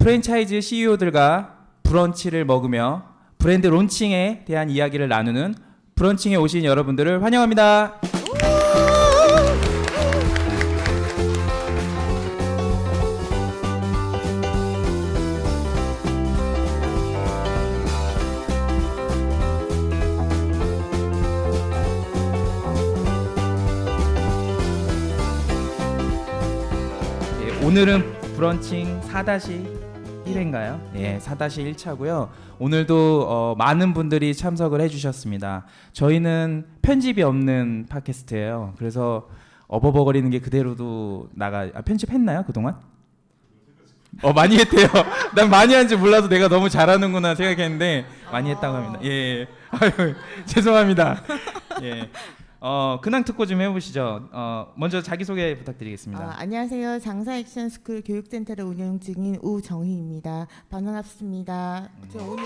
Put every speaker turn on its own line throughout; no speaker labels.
프랜차이즈 CEO들과 브런치를 먹으며 브랜드 론칭에 대한 이야기를 나누는 브런칭에 오신 여러분들을 환영합니다. 오늘은 브런칭 4-1회인가요? 예, 4-1차고요. 오늘도 많은 분들이 참석을 해주셨습니다. 저희는 편집이 없는 팟캐스트예요. 그래서 어버버거리는 게 그대로도 편집했나요 그동안? 많이 했대요. 난 많이 한지 몰라서 내가 너무 잘하는구나 생각했는데 많이 했다고 합니다. 예, 아유, 죄송합니다. 예. 근황 특보 좀 해보시죠. 먼저 자기소개 부탁드리겠습니다.
안녕하세요. 장사액션스쿨 교육센터를 운영 중인 우정희입니다. 반갑습니다. 제가 오늘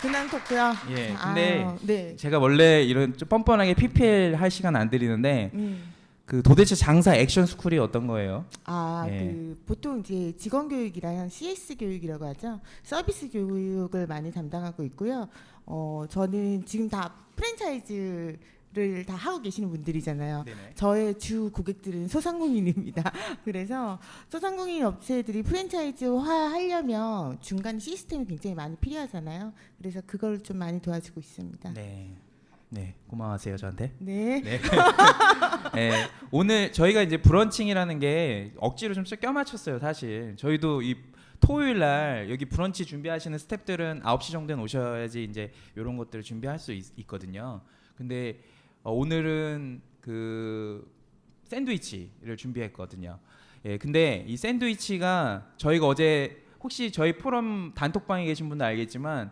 근황 토크요.
예, 근데
네.
제가 원래 이런 좀 뻔뻔하게 PPL 할 시간 안 드리는데 그 도대체 장사 액션 스쿨이 어떤 거예요? 예.
보통 이제 직원 교육이랑 CS 교육이라고 하죠. 서비스 교육을 많이 담당하고 있고요. 저는 지금 다 프랜차이즈를 다 하고 계시는 분들이잖아요.
네네.
저의 주 고객들은 소상공인입니다. 그래서 소상공인 업체들이 프랜차이즈화 하려면 중간 시스템이 굉장히 많이 필요하잖아요. 그래서 그걸 좀 많이 도와주고 있습니다.
네. 네, 고마워하세요 저한테.
네.
네. 네, 오늘 저희가 이제 브런칭이라는 게 억지로 좀 껴맞췄어요 사실. 저희도 이 토요일 날 여기 브런치 준비하시는 스태프들은 9시 정도는 오셔야지 이제 이런 것들을 준비할 수 있거든요. 근데 오늘은 그 샌드위치를 준비했거든요. 예, 근데 이 샌드위치가 저희가 어제 혹시 저희 포럼 단톡방에 계신 분도 알겠지만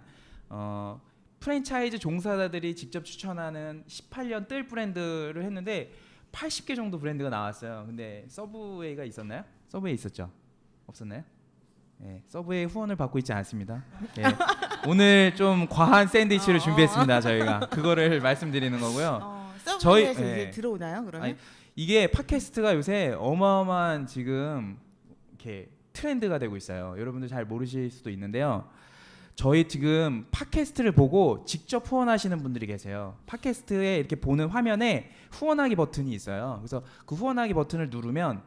프랜차이즈 종사자들이 직접 추천하는 18년 뜰 브랜드를 했는데 80개 정도 브랜드가 나왔어요. 근데 서브웨이가 있었나요? 서브웨이 있었죠? 없었나요? 예, 서브웨이 후원을 받고 있지 않습니다. 예, 오늘 좀 과한 샌드위치를 준비했습니다. 저희가 그거를 말씀드리는 거고요.
서브웨이에서
저희-
이제
예.
들어오나요? 그러면?
아니, 이게 팟캐스트가 요새 어마어마한 지금 이렇게 트렌드가 되고 있어요. 여러분들 잘 모르실 수도 있는데요. 저희 지금 팟캐스트를 보고 직접 후원하시는 분들이 계세요. 팟캐스트에 이렇게 보는 화면에 후원하기 버튼이 있어요. 그래서 그 후원하기 버튼을 누르면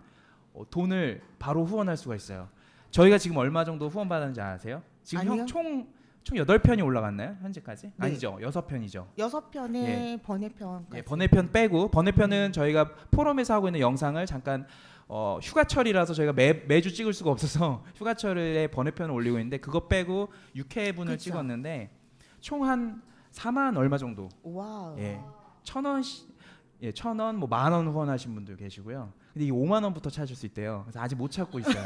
돈을 바로 후원할 수가 있어요. 저희가 지금 얼마 정도 후원 받았는지 아세요? 지금
아니요.
총 8편이 올라갔나요? 현재까지?
네.
아니죠. 6편이죠.
6편에
예.
번외편.
예, 번외편 빼고 번외편은 저희가 포럼에서 하고 있는 영상을 잠깐 휴가철이라서 저희가 매주 찍을 수가 없어서 휴가철에 번외편을 올리고 있는데 그거 빼고 6회분을
그쵸.
찍었는데 총 한 4만 얼마 정도.
와우.
예. 1,000원 예, 1,000원 뭐 10,000원 후원하신 분들 계시고요. 근데 이게 5만 원부터 찾을 수 있대요. 그래서 아직 못 찾고 있어요.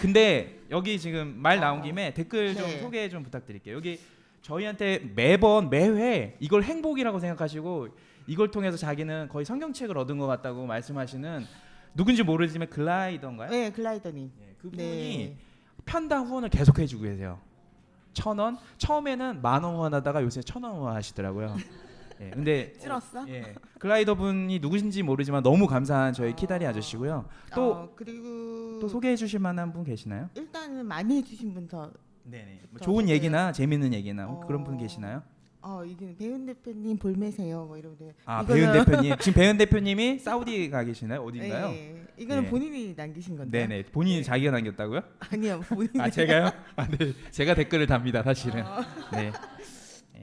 근데 여기 지금 말 나온 김에 댓글 좀
네.
소개 좀 부탁드릴게요. 여기 저희한테 매회 이걸 행복이라고 생각하시고 이걸 통해서 자기는 거의 성경책을 얻은 것 같다고 말씀하시는 누군지 모르지만 글라이더인가요?
네, 글라이더님.
예, 그분이
네.
편당 후원을 계속 해주고 계세요. 1,000원? 처음에는 10,000원 후원하다가 요새 1,000원 후원하시더라고요. 예, 근데
줄었어?
예, 글라이더 분이 누구신지 모르지만 너무 감사한 저희 키다리 아저씨고요. 또
그리고
소개해 주실 만한 분 계시나요?
일단은 많이 해주신 분 더.
네네. 뭐
더
좋은
소개-
얘기나 재밌는 얘기나
어.
그런 분 계시나요?
이게 배은 대표님 볼매세요. 뭐 이러는데.
아,
이거는-
배은 대표님. 지금 배은 대표님이 사우디 가 계시나요? 어딘가요?
예, 이거는
네.
본인이 남기신 건데.
네네. 본인이
네.
자기가 남겼다고요?
아니요, 본인이.
아, 제가요? 아, 네. 제가 댓글을 답니다, 사실은. 네. 네.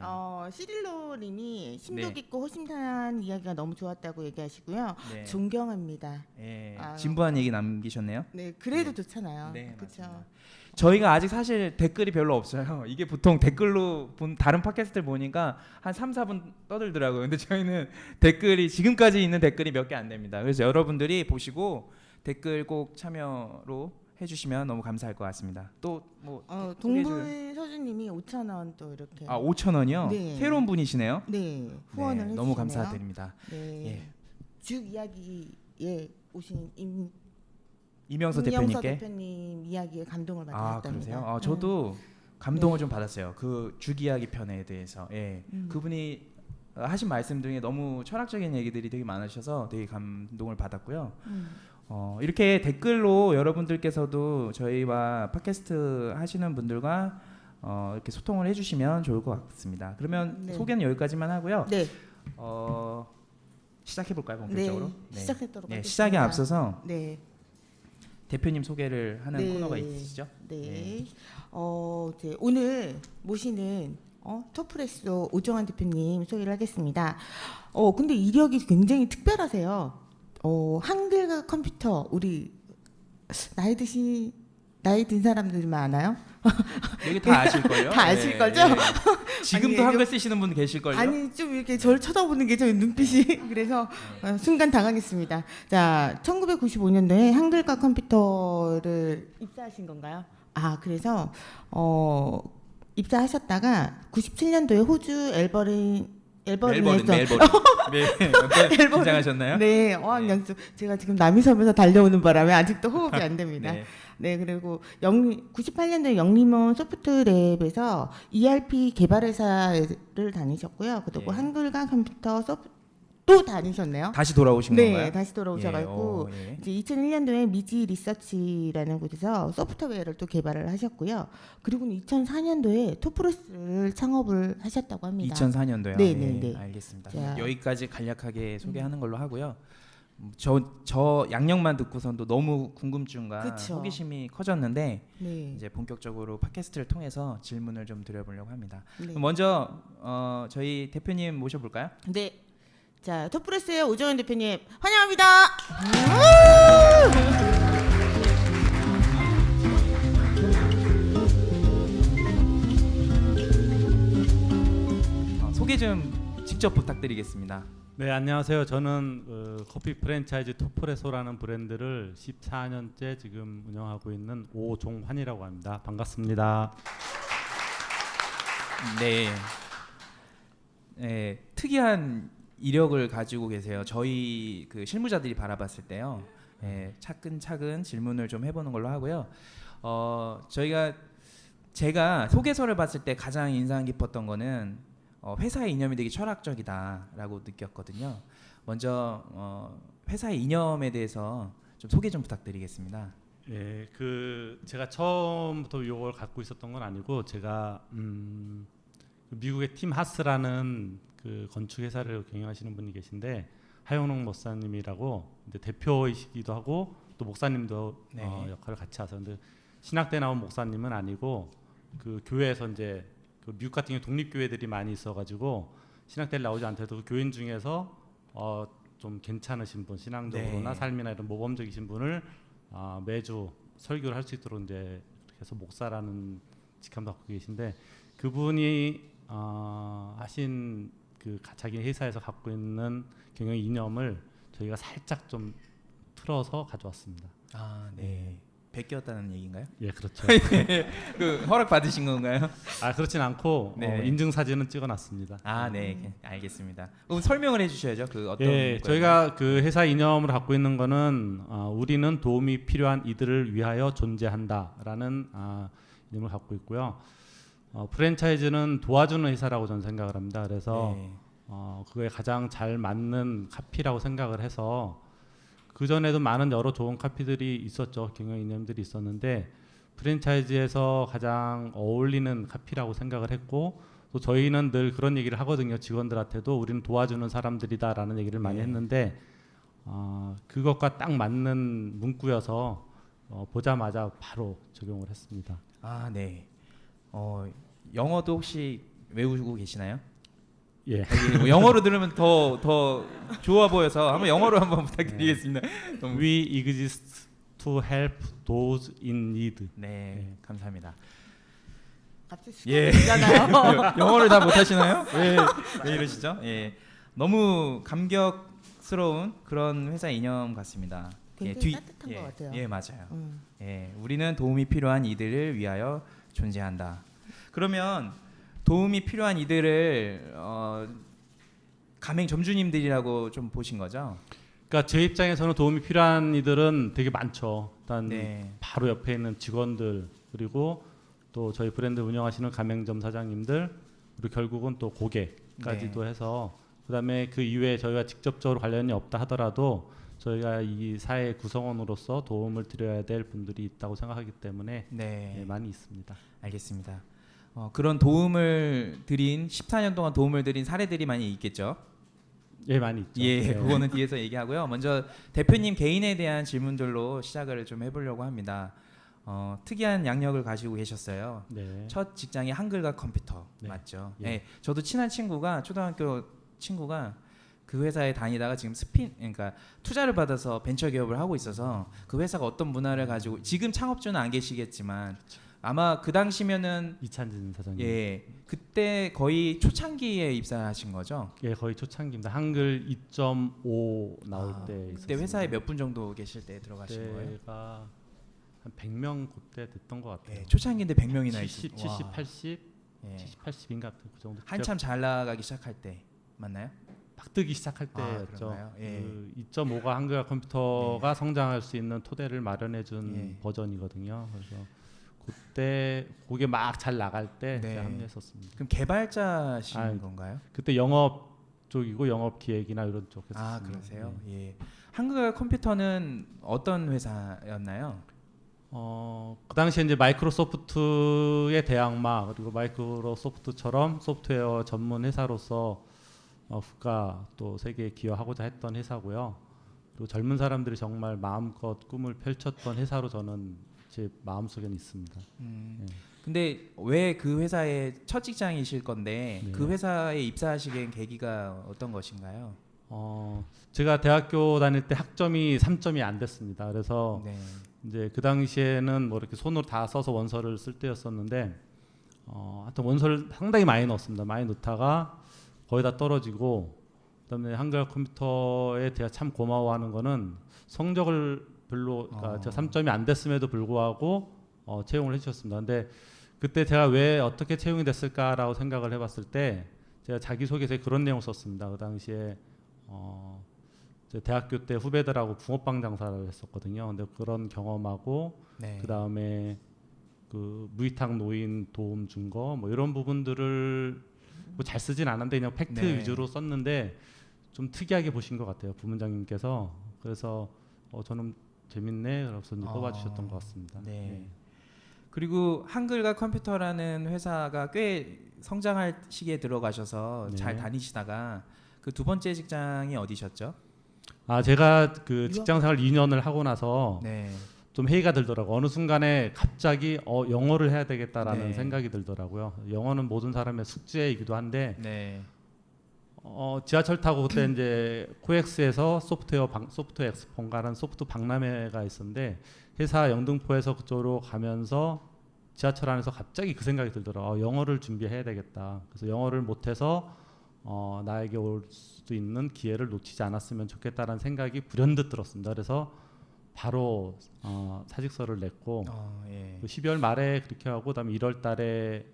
시릴로님이 심도
네.
깊고 호심탄한 이야기가 너무 좋았다고 얘기하시고요.
네.
존경합니다.
예.
아,
진부한 얘기 남기셨네요.
네, 그래도
네.
좋잖아요.
네,
그렇죠.
맞습니다. 저희가 아직 사실 댓글이 별로 없어요. 이게 보통 댓글로 본 다른 팟캐스트를 보니까 한 3, 4분 떠들더라고요. 근데 저희는 댓글이 지금까지 있는 댓글이 몇 개 안 됩니다. 그래서 여러분들이 보시고 댓글 꼭 참여로 해주시면 너무 감사할 것 같습니다. 또뭐
동물 서주님이 5,000원 또 이렇게.
5,000원이요?
네.
새로운 분이시네요.
네, 후원을
네,
해주시네요.
너무 감사드립니다.
네,
예.
쭉 이야기에 오신
이명서
임영서
대표님께.
대표님 이야기에 감동을
아,
받았답니다.
그러세요? 저도 감동을
네.
좀 받았어요. 그 주기야기 편에 대해서. 예. 그분이 하신 말씀 중에 너무 철학적인 얘기들이 되게 많으셔서 되게 감동을 받았고요. 이렇게 댓글로 여러분들께서도 저희와 팟캐스트 하시는 분들과 이렇게 소통을 해주시면 좋을 것 같습니다. 그러면
네.
소개는 여기까지만 하고요.
네,
시작해 볼까요, 본격적으로?
네, 시작하도록
네,
하겠습니다.
시작에 앞서서
네,
대표님 소개를 하는
네.
코너가 있으시죠?
네. 이제 오늘 모시는 토프레소 오정환 대표님 소개를 하겠습니다. 근데 이력이 굉장히 특별하세요. 한글과 컴퓨터 우리 나이 든 사람들만 아나요?
여기 다 아실걸요?
다 아실걸죠?
지금도
아니,
한글 쓰시는 분 계실걸요?
아니 좀 이렇게 저를 쳐다보는 게 저 눈빛이 그래서 순간 당황했습니다. 자, 1995년도에 한글과 컴퓨터를 입사하신 건가요? 아, 그래서 입사하셨다가 97년도에 호주 멜버른에서
멜버른. 네, 긴장하셨나요?
네, 어학연수. 제가 지금 남이섬에서 달려오는 바람에 아직도 호흡이 안 됩니다.
네.
네, 그리고 98년도에 영림원 소프트랩에서 ERP 개발 회사를 다니셨고요. 그리고
예.
한글과 컴퓨터 또 다니셨네요.
다시 돌아오신
네,
건가요?
다시 돌아오셔가지고
예.
이제 2001년도에 미지 리서치라는 곳에서 소프트웨어를 또 개발을 하셨고요. 그리고는 2004년도에 토프레스를 창업을 하셨다고 합니다.
2004년도요.
네, 네, 네.
알겠습니다.
자.
여기까지 간략하게 소개하는 걸로 하고요. 저 양력만 듣고선도 너무 궁금증과
그쵸.
호기심이 커졌는데
네.
이제 본격적으로 팟캐스트를 통해서 질문을 좀 드려보려고 합니다.
네.
그럼 먼저 저희 대표님 모셔볼까요?
네. 자, 토프레스의 오정환 대표님 환영합니다.
소개 좀 직접 부탁드리겠습니다.
네, 안녕하세요. 저는 커피 프랜차이즈 토프레소라는 브랜드를 14년째 지금 운영하고 있는 오종환이라고 합니다. 반갑습니다.
네. 네, 특이한 이력을 가지고 계세요. 저희 그 실무자들이 바라봤을 때요. 네, 차근차근 질문을 좀 해보는 걸로 하고요. 제가 소개서를 봤을 때 가장 인상 깊었던 거는 회사의 이념이 되게 철학적이다라고 느꼈거든요. 먼저 회사의 이념에 대해서 좀 소개 좀 부탁드리겠습니다.
예, 제가 처음부터 이걸 갖고 있었던 건 아니고 제가 미국의 팀 하스라는 그 건축 회사를 경영하시는 분이 계신데 하영록 목사님이라고 이제 대표이시기도 하고 또 목사님도
네.
역할을 같이 하세요. 근데 신학대 나온 목사님은 아니고 그 교회에서 이제 그 미국 같은 경우 독립교회들이 많이 있어가지고 신학대를 나오지 않더라도 그 교인 중에서 좀 괜찮으신 분, 신앙적으로나
네.
삶이나 이런 모범적이신 분을 매주 설교를 할 수 있도록 이제 그래서 목사라는 직함도 갖고 계신데 그분이 하신 그 자기 회사에서 갖고 있는 경영 이념을 저희가 살짝 좀 틀어서 가져왔습니다.
아, 네. 베꼈다는 얘기인가요?
예, 그렇죠.
그 허락 받으신 건가요?
그렇진 않고
네.
인증 사진은 찍어놨습니다.
아, 네, 알겠습니다. 그럼 설명을 해주셔야죠. 그 어떤?
예,
거예요?
저희가 그 회사 이념을 갖고 있는 거는 우리는 도움이 필요한 이들을 위하여 존재한다라는 이념을 갖고 있고요. 프랜차이즈는 도와주는 회사라고 저는 생각을 합니다. 그래서
네.
그거에 가장 잘 맞는 카피라고 생각을 해서 그 전에도 많은 여러 좋은 카피들이 있었죠. 경영 이념들이 있었는데 프랜차이즈에서 가장 어울리는 카피라고 생각을 했고 또 저희는 늘 그런 얘기를 하거든요. 직원들한테도 우리는 도와주는 사람들이다라는 얘기를 많이
네.
했는데 그것과 딱 맞는 문구여서 보자마자 바로 적용을 했습니다.
아, 네. 영어도 혹시 외우고 계시나요?
예.
뭐 영어로 들으면 더 좋아 보여서 한번 영어로 한번 부탁드리겠습니다. 너무-
We exist to help those in need.
네, 감사합니다.
갑자기
예.
수고하잖아요.
영어를 다 못하시나요? 왜 이러시죠? 예, 너무 감격스러운 그런 회사 이념 같습니다.
굉장히 따뜻한 것 같아요.
예, 맞아요. 예, 우리는 도움이 필요한 이들을 위하여 존재한다. 그러면 도움이 필요한 이들을 가맹 점주님들이라고 좀 보신 거죠?
그러니까 제 입장에서는 도움이 필요한 이들은 되게 많죠. 일단
네.
바로 옆에 있는 직원들 그리고 또 저희 브랜드 운영하시는 가맹점 사장님들 그리고 결국은 또 고객까지도 해서 그다음에 그 이외에 저희가 직접적으로 관련이 없다 하더라도 저희가 이 사회 구성원으로서 도움을 드려야 될 분들이 있다고 생각하기 때문에
네.
예, 많이 있습니다.
알겠습니다. 그런 도움을 드린 14년 동안 도움을 드린 사례들이 많이 있겠죠.
예, 많이 있죠.
예,
예.
그거는 뒤에서 얘기하고요. 먼저 대표님 개인에 대한 질문들로 시작을 좀 해보려고 합니다. 특이한 양력을 가지고 계셨어요.
네.
첫 직장이 한글과 컴퓨터
네.
맞죠?
예.
네, 저도 친한 친구가 초등학교 친구가 그 회사에 다니다가 지금 그러니까 투자를 받아서 벤처 기업을 하고 있어서 그 회사가 어떤 문화를 가지고 지금 창업주는 안 계시겠지만 아마 그 당시면은
이찬진 사장님.
예 그때 거의 초창기에 입사하신 거죠?
예, 거의 초창기입니다. 한글 2.5 나올 때
그때
있었습니다.
회사에 몇 분 정도 계실 때 들어가신 거예요?
그때가 한 100명 그때 됐던 것 같아요.
예, 초창기인데 100명이나
70, 70, 80,
예.
70, 80인가 그 정도.
한참 잘 나가기 시작할 때 맞나요?
막 뜨기 시작할
아,
때였죠.
그런가요? 예.
그 2.5가 한글과 컴퓨터가 성장할 수 있는 토대를 마련해준
예.
버전이거든요. 그래서 그때 그게 막 잘 나갈 때
네.
제가 합류했었습니다.
그럼 개발자신
아,
건가요?
그때 영업 쪽이고 영업 기획이나 이런 쪽에서.
아 그러세요? 예. 한글과 컴퓨터는 어떤 회사였나요?
그 당시에 이제 마이크로소프트의 대항마 그리고 마이크로소프트처럼 소프트웨어 전문 회사로서 국가 또 세계에 기여하고자 했던 회사고요. 그리고 젊은 사람들이 정말 마음껏 꿈을 펼쳤던 회사로 저는 제 마음속에는 있습니다. 예.
근데 왜 그 회사의 첫 직장이실 건데
네.
그 회사에 입사하시게 계기가 어떤 것인가요?
제가 대학교 다닐 때 학점이 3점이 안 됐습니다. 그래서
네.
이제 그 당시에는 뭐 이렇게 손으로 다 써서 원서를 쓸 때였었는데 하여튼 원서를 상당히 많이 넣었습니다. 많이 넣다가 거의 다 떨어지고 그다음에 한글 컴퓨터에 제가 참 고마워하는 거는 성적을 별로 그러니까 제가 3점이 안 됐음에도 불구하고 채용을 해주셨습니다. 근데 그때 제가 왜 어떻게 채용이 됐을까라고 생각을 해봤을 때 제가 자기소개서에 그런 내용을 썼습니다. 그 당시에 제 대학교 때 후배들하고 붕어빵 장사를 했었거든요. 근데 그런 경험하고
네.
그 다음에 그 무위탁 노인 도움 준 거 뭐 이런 부분들을 뭐 잘 쓰진 않았는데 그냥 팩트
네.
위주로 썼는데 좀 특이하게 보신 것 같아요 부문장님께서. 그래서 저는 재밌네 그래서 이제 뽑아주셨던 것 같습니다.
네. 그리고 한글과 컴퓨터라는 회사가 꽤 성장할 시기에 들어가셔서
네.
잘 다니시다가 그 두 번째 직장이 어디셨죠?
제가 그 직장생활 2년을 하고 나서
네.
좀 회의가 들더라고요. 어느 순간에 갑자기 영어를 해야 되겠다라는
네.
생각이 들더라고요. 영어는 모든 사람의 숙제이기도 한데
네.
지하철 타고 그때 이제 코엑스에서 소프트웨어 엑스폰가라는 소프트 박람회가 있었는데 회사 영등포에서 그쪽으로 가면서 지하철 안에서 갑자기 그 생각이 들더라고요. 영어를 준비해야 되겠다. 그래서 영어를 못해서 나에게 올 수 있는 기회를 놓치지 않았으면 좋겠다라는 생각이 불현듯 들었습니다. 그래서 바로 사직서를 냈고
예.
12월 말에 그렇게 하고 그다음에 1월 달에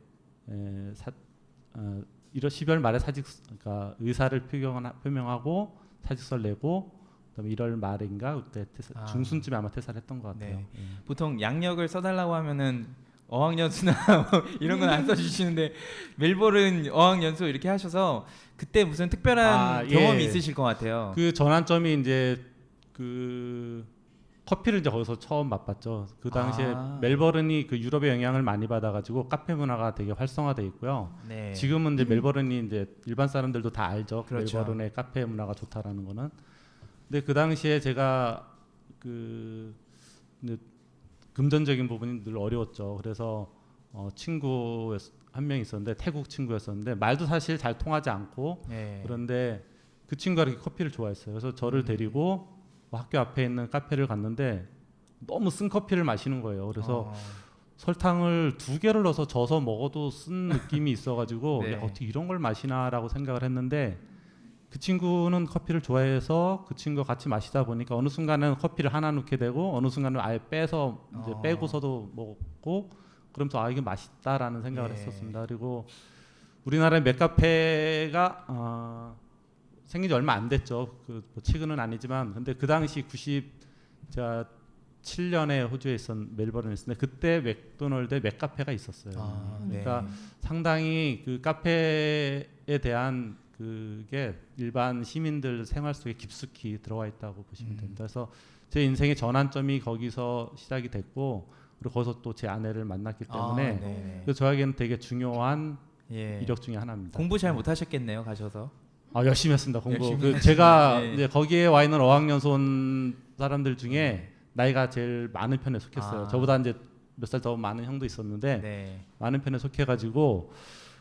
12월 말에 그러니까 의사를 표명하고 사직서를 내고 그다음에 1월 말인가 그때 중순쯤에 아마 퇴사를 했던 것 같아요.
네.
예.
보통 양력을 써달라고 하면은 어학연수나 뭐 이런 건 안 써주시는데 멜버른 어학연수 이렇게 하셔서 그때 무슨 특별한 경험이
예.
있으실 것 같아요.
그 전환점이 이제 그 커피를 이제 거기서 처음 맛봤죠. 그 당시에 멜버른이 그 유럽의 영향을 많이 받아가지고 카페 문화가 되게 활성화돼 있고요.
네.
지금은 이제 멜버른이 이제 일반 사람들도 다 알죠.
그렇죠.
멜버른의 카페 문화가 좋다라는 거는. 근데 그 당시에 제가 근데 금전적인 부분이 늘 어려웠죠. 그래서 친구 한 명 있었는데 태국 친구였었는데 말도 사실 잘 통하지 않고
네.
그런데 그 친구가 이렇게 커피를 좋아했어요. 그래서 저를 데리고 학교 앞에 있는 카페를 갔는데 너무 쓴 커피를 마시는 거예요. 그래서 설탕을 2개를 넣어서 져서 먹어도 쓴 느낌이 있어가지고
네.
야, 어떻게 이런 걸 마시나라고 생각을 했는데 그 친구는 커피를 좋아해서 그 친구가 같이 마시다 보니까 어느 순간은 커피를 하나 넣게 되고 어느 순간은 아예 빼서 이제 빼고서도 먹고 그러면서 이게 맛있다라는 생각을
예.
했었습니다. 그리고 우리나라의 맥카페가 생긴 지 얼마 안 됐죠. 뭐 최근은 아니지만 근데 그 당시 제가 7년에 호주에 멜버른에 있었는데 그때 맥도널드에 맥카페가 있었어요. 그러니까
네.
상당히 그 카페에 대한 그게 일반 시민들 생활 속에 깊숙이 들어와 있다고 보시면 됩니다. 그래서 제 인생의 전환점이 거기서 시작이 됐고 그리고 거기서 또 제 아내를 만났기 때문에
네네.
그래서 저에게는 되게 중요한
예.
이력 중에 하나입니다.
공부 잘 못하셨겠네요, 가셔서.
열심히 했습니다. 공부.
열심히
그
하시네.
제가
네.
이제 거기에 와 있는 어학연수 온 사람들 중에 나이가 제일 많은 편에 속했어요.
아.
저보다 이제 몇 살 더 많은 형도 있었는데
네.
많은 편에 속해가지고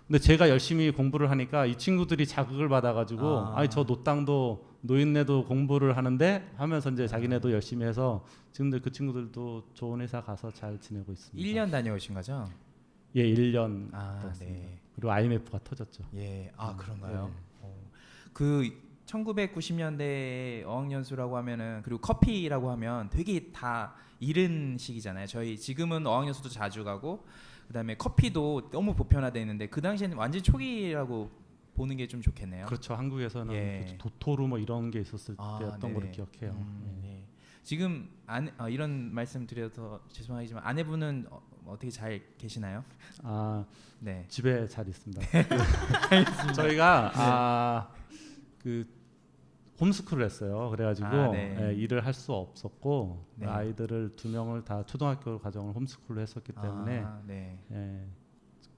근데 제가 열심히 공부를 하니까 이 친구들이 자극을 받아가지고 아니 저 노땅도 노인네도 공부를 하는데 하면서 이제 자기네도 열심히 해서 지금들 그 친구들도 좋은 회사 가서 잘 지내고 있습니다.
1년 다녀오신 거죠?
예, 1년
아,
됐습니다.
네.
그리고 IMF가 터졌죠.
예. 아, 그런가요?
네.
그 1990년대 어학연수라고 하면은 그리고 커피라고 하면 되게 다 이른 시기잖아요. 저희 지금은 어학연수도 자주 가고 그다음에 커피도 너무 보편화돼 있는데 그 당시에는 완전 초기라고 보는 게 좀 좋겠네요.
그렇죠. 한국에서는
예.
도토루 뭐 이런 게 있었을
아,
때였던
네네.
걸로 기억해요. 예.
네. 지금 이런 말씀 드려서 죄송하지만 아내분은 어떻게 잘 계시나요?
아
네.
집에 잘 있습니다. 저희가 그 홈스쿨을 했어요. 그래가지고
네.
예, 일을 할 수 없었고
네.
아이들을 2명을 다 초등학교 과정을 홈스쿨로 했었기 때문에
네.
예,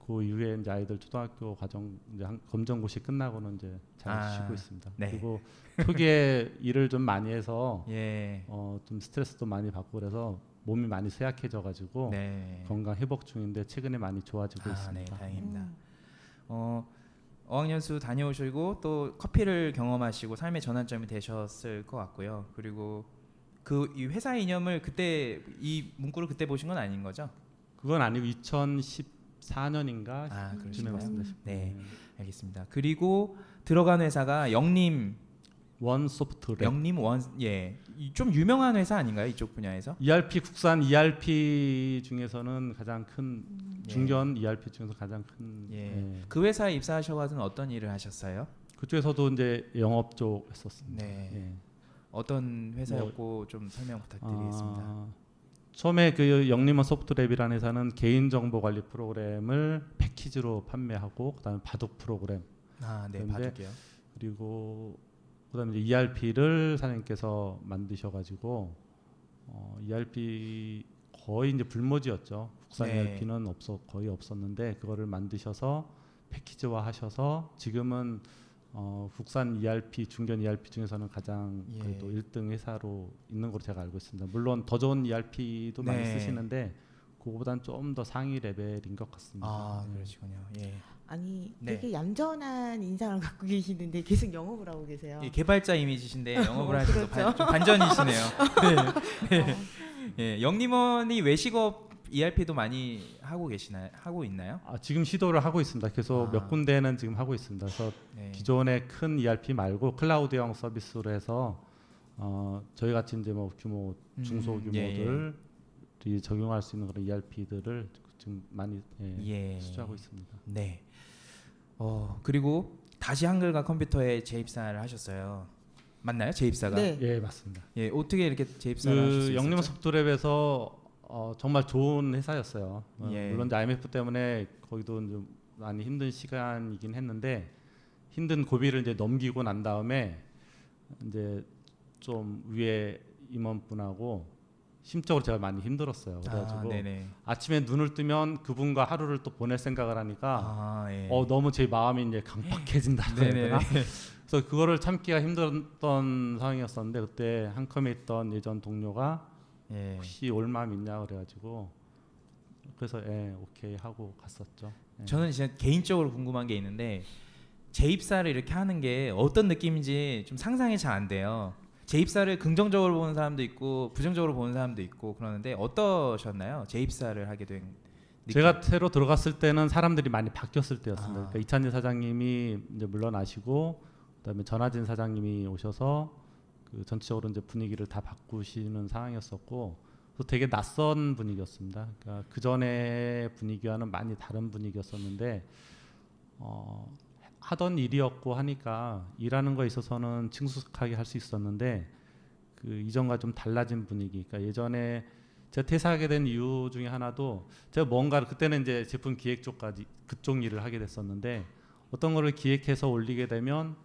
그 이후에 이제 아이들 초등학교 과정 이제 검정고시 끝나고는 이제 잘 쉬고 있습니다.
네.
그리고 초기에 일을 좀 많이 해서
예.
좀 스트레스도 많이 받고 그래서 몸이 많이 쇠약해져가지고
네.
건강 회복 중인데 최근에 많이 좋아지고
네,
있습니다.
다행입니다. 어학연수 다녀오시고 또 커피를 경험하시고 삶의 전환점이 되셨을 것 같고요. 그리고 그 이 회사 이념을 그때 이 문구를 그때 보신 건 아닌 거죠?
그건 아니고 2014년인가
아,
쯤에
그러시구나.
왔습니다.
네. 알겠습니다. 그리고 들어간 회사가 영림
원소프트랩.
영림 좀 유명한 회사 아닌가요? 이쪽 분야에서?
ERP 국산 ERP 중에서는 가장 큰
예.
중견 ERP 중에서 가장 큰
예. 그 회사에 입사하셔가지고 어떤 일을 하셨어요?
그쪽에서도 이제 영업 쪽 했었습니다.
네.
예.
어떤 회사였고 좀 설명 부탁드리겠습니다.
처음에 그 영림원 소프트랩이라는 회사는 개인 정보 관리 프로그램을 패키지로 판매하고 그다음에 바둑 프로그램
네,
그런데
바둑이요.
그리고 그다음에 이제 ERP를 사장님께서 만드셔가지고 ERP 거의 이제 불모지였죠. 국산
네.
ERP는 거의 없었는데 그거를 만드셔서 패키지화 하셔서 지금은 국산 ERP 중견 ERP 중에서는 가장
예.
그래도 1등 회사로 있는 걸로 제가 알고 있습니다. 물론 더 좋은 ERP도 많이
네.
쓰시는데 그거보다는 좀 더 상위 레벨인 것 같습니다. 예.
그러시군요. 예.
아니
네.
되게 얌전한 인상을 갖고 계시는데 계속 영업을 하고 계세요.
이 개발자 이미지신데 영업을 하셔서
그렇죠.
좀 반전이시네요. 네. 예, 영림원이 외식업 ERP도 많이 하고 있나요?
지금 시도를 하고 있습니다. 계속
아.
몇 군데는 지금 하고 있습니다. 그래서
네.
기존의 큰 ERP 말고 클라우드형 서비스로 해서 저희 같이 이제 뭐 규모 중소규모들이 적용할 수 있는 그런 ERP들을 지금 많이 수주하고 있습니다.
네. 그리고 다시 한글과 컴퓨터에 재입사를 하셨어요. 맞나요? 재입사가?
네.
예, 맞습니다.
예, 어떻게 이렇게 재입사를 하실 수
영림
있었죠?
소프트랩에서 정말 좋은 회사였어요.
예.
물론 이제 IMF 때문에 거기도 좀 많이 힘든 시간이긴 했는데 힘든 고비를 이제 넘기고 난 다음에 이제 좀 위에 임원분하고 심적으로 제가 많이 힘들었어요. 그래가지고
네네.
아침에 눈을 뜨면 그분과 하루를 또 보낼 생각을 하니까
예.
너무 제 마음이 이제 강팍해진다 해야 되나? 그래서 그거를 참기가 힘들었던 상황이었었는데 그때 한컴에 있던 예전 동료가 혹시 올 마음 있냐 그래가지고 그래서 오케이 하고 갔었죠.
저는 진짜 개인적으로 궁금한 게 있는데 재입사를 이렇게 하는 게 어떤 느낌인지 좀 상상이 잘 안 돼요. 재입사를 긍정적으로 보는 사람도 있고 부정적으로 보는 사람도 있고 그러는데 어떠셨나요? 재입사를 하게 된 느낌?
제가 새로 들어갔을 때는 사람들이 많이 바뀌었을 때였습니다.
아.
그러니까 이찬진 사장님이 이제 물러나시고 그다음에 전하진 사장님이 오셔서 그 전체적으로 이제 분위기를 다 바꾸시는 상황이었었고 그래서 되게 낯선 분위기였습니다. 그러니까 그 전에 분위기와는 많이 다른 분위기였었는데 하던 일이었고 하니까 일하는 거에 있어서는 친숙하게 할 수 있었는데 그 이전과 좀 달라진 분위기. 그러니까 예전에 제가 퇴사하게 된 이유 중에 하나도 제가 뭔가를 그때는 이제 제품 기획 쪽까지 그쪽 일을 하게 됐었는데 어떤 거를 기획해서 올리게 되면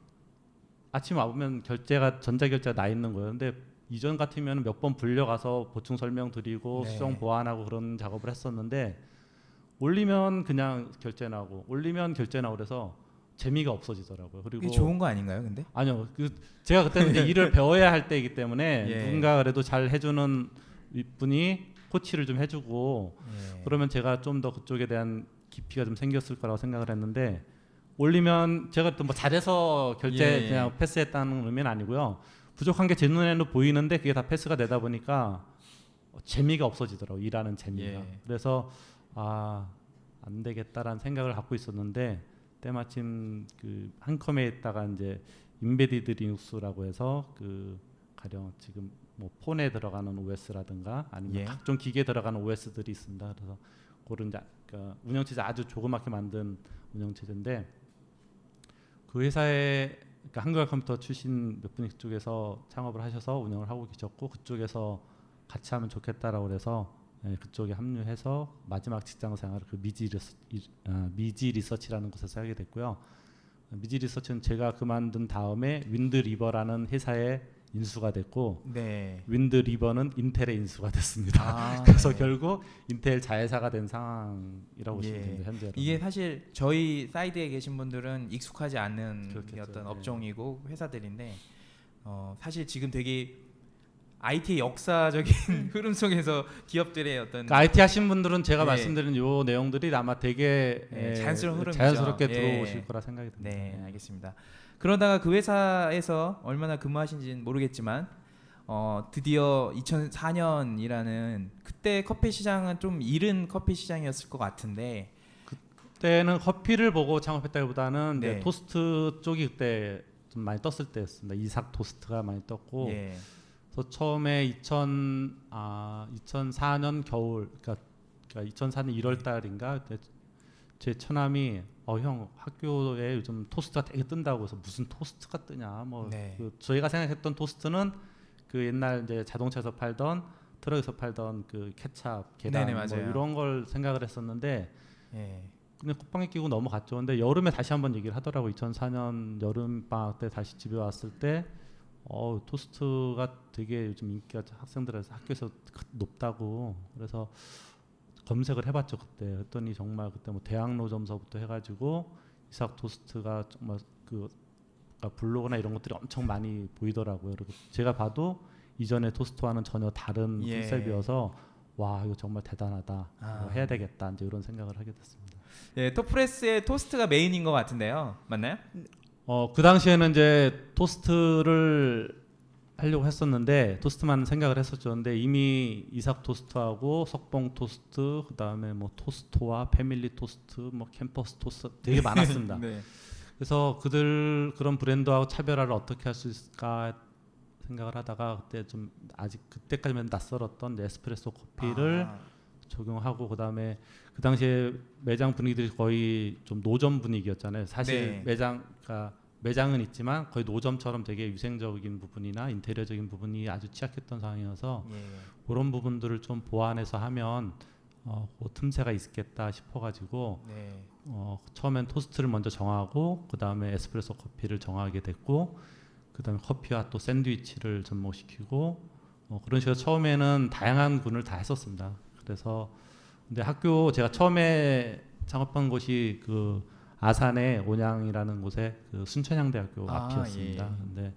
아침 와보면 전자결제가 나 있는 거예요. 근데 이전 같으면 몇 번 불려가서 보충 설명 드리고
네.
수정 보완하고 그런 작업을 했었는데 올리면 그냥 결제 나오고 올리면 결제 나오고 그래서 재미가 없어지더라고요. 그리고
이게 좋은 거 아닌가요, 근데?
아니요. 제가 그때는 이제 일을 배워야 할 때이기 때문에
예.
누군가 그래도 잘 해주는 분이 코치를 좀 해주고
예.
그러면 제가 좀 더 그쪽에 대한 깊이가 좀 생겼을 거라고 생각을 했는데 올리면 제가 또 뭐 잘해서 결제
예.
그냥 패스했다는 의미는 아니고요. 부족한 게 제 눈에는 보이는데 그게 다 패스가 되다 보니까 재미가 없어지더라고요. 일하는 재미가.
예.
그래서 안 되겠다라는 생각을 갖고 있었는데 때마침 그 한컴에 있다가 이제 인베디드 리눅스라고 해서 그 가령 지금 뭐 폰에 들어가는 OS라든가 아니면
예.
각종 기계에 들어가는 OS들이 있습니다. 그래서 그런 이제 그러니까 운영체제 아주 조그맣게 만든 운영체제인데 그 회사에 그러니까 한국어 컴퓨터 출신 몇 분이 그쪽에서 창업을 하셔서 운영을 하고 계셨고 그쪽에서 같이 하면 좋겠다라고 그래서 그쪽에 합류해서 마지막 직장 생활을 그 미지 리서치라는 곳에서 하게 됐고요. 미지 리서치는 제가 그만둔 다음에 윈드 리버라는 회사에 인수가 됐고
네.
윈드 리버는 인텔에 인수가 됐습니다.
아,
그래서
네.
결국 인텔 자회사가 된 상황이라고 보시면
예.
됩니다. 현재
이게 사실 저희 사이드에 계신 분들은 익숙하지 않은
그렇겠죠.
어떤
예.
업종이고 회사들인데 사실 지금 되게 IT 역사적인 흐름 속에서 기업들의 어떤
그러니까 IT 하신 분들은 제가
네.
말씀드린 요 내용들이 아마 되게
네, 자연스러운 흐름이죠.
자연스럽게
예.
들어오실 거라 생각이 듭니다.
네, 알겠습니다. 그러다가 그 회사에서 얼마나 근무하신지는 모르겠지만 드디어 2004년이라는 그때 커피 시장은 좀 이른 커피 시장이었을 것 같은데
그때는 커피를 보고 창업했다기보다는
네.
이제 토스트 쪽이 그때 좀 많이 떴을 때였습니다. 이삭 토스트가 많이 떴고
예.
그래서 처음에 2004년 겨울 그러니까 2004년 1월 달인가 그때 제 처남이 형 학교에 요즘 토스트가 되게 뜬다고 해서 무슨 토스트가 뜨냐 뭐
네.
저희가 생각했던 토스트는 그 옛날 이제 자동차에서 팔던 트럭에서 팔던 그 케찹 계란
네네,
뭐
맞아요.
이런 걸 생각을 했었는데
예.
근데 콧방에 끼고 넘어갔죠. 근데 여름에 다시 한번 얘기를 하더라고. 2004년 여름 방학 때 다시 집에 왔을 때 토스트가 되게 요즘 인기가 학생들에서 학교에서 높다고. 그래서 검색을 해봤죠 그때. 했더니 정말 그때 뭐 대학로점서부터 해가지고 이삭 토스트가 정말 블로그나 이런 것들이 엄청 많이 보이더라고요. 그리고 제가 봐도 이전의 토스트와는 전혀 다른
예.
컨셉이어서 와 이거 정말 대단하다.
아.
이거 해야 되겠다. 이제 이런 생각을 하게 됐습니다.
예, 토프레스의 토스트가 메인인 것 같은데요. 맞나요?
그 당시에는 이제 토스트를 하려고 했었는데 토스트만 생각을 했었죠. 근데 이미 이삭 토스트하고 석봉 토스트, 그다음에 뭐 토스토와 패밀리 토스트, 뭐 캠퍼스 토스트 되게 많았습니다.
네.
그래서 그런 브랜드하고 차별화를 어떻게 할 수 있을까 생각을 하다가 그때 좀 아직 그때까지만 낯설었던 에스프레소 커피를 적용하고 그다음에 그 당시에 매장 분위기들이 거의 좀 노점 분위기였잖아요. 사실
네.
매장은 있지만 거의 노점처럼 되게 위생적인 부분이나 인테리어적인 부분이 아주 취약했던 상황이어서
예.
그런 부분들을 좀 보완해서 하면 그 틈새가 있겠다 싶어가지고
네.
처음엔 토스트를 먼저 정하고 그 다음에 에스프레소 커피를 정하게 됐고 그 다음에 커피와 또 샌드위치를 접목시키고 그런 식으로 처음에는 다양한 군을 다 했었습니다. 그래서 근데 제가 처음에 창업한 곳이 그 아산의 온양이라는 곳에 그 순천향대학교 앞이었습니다.
예.
근데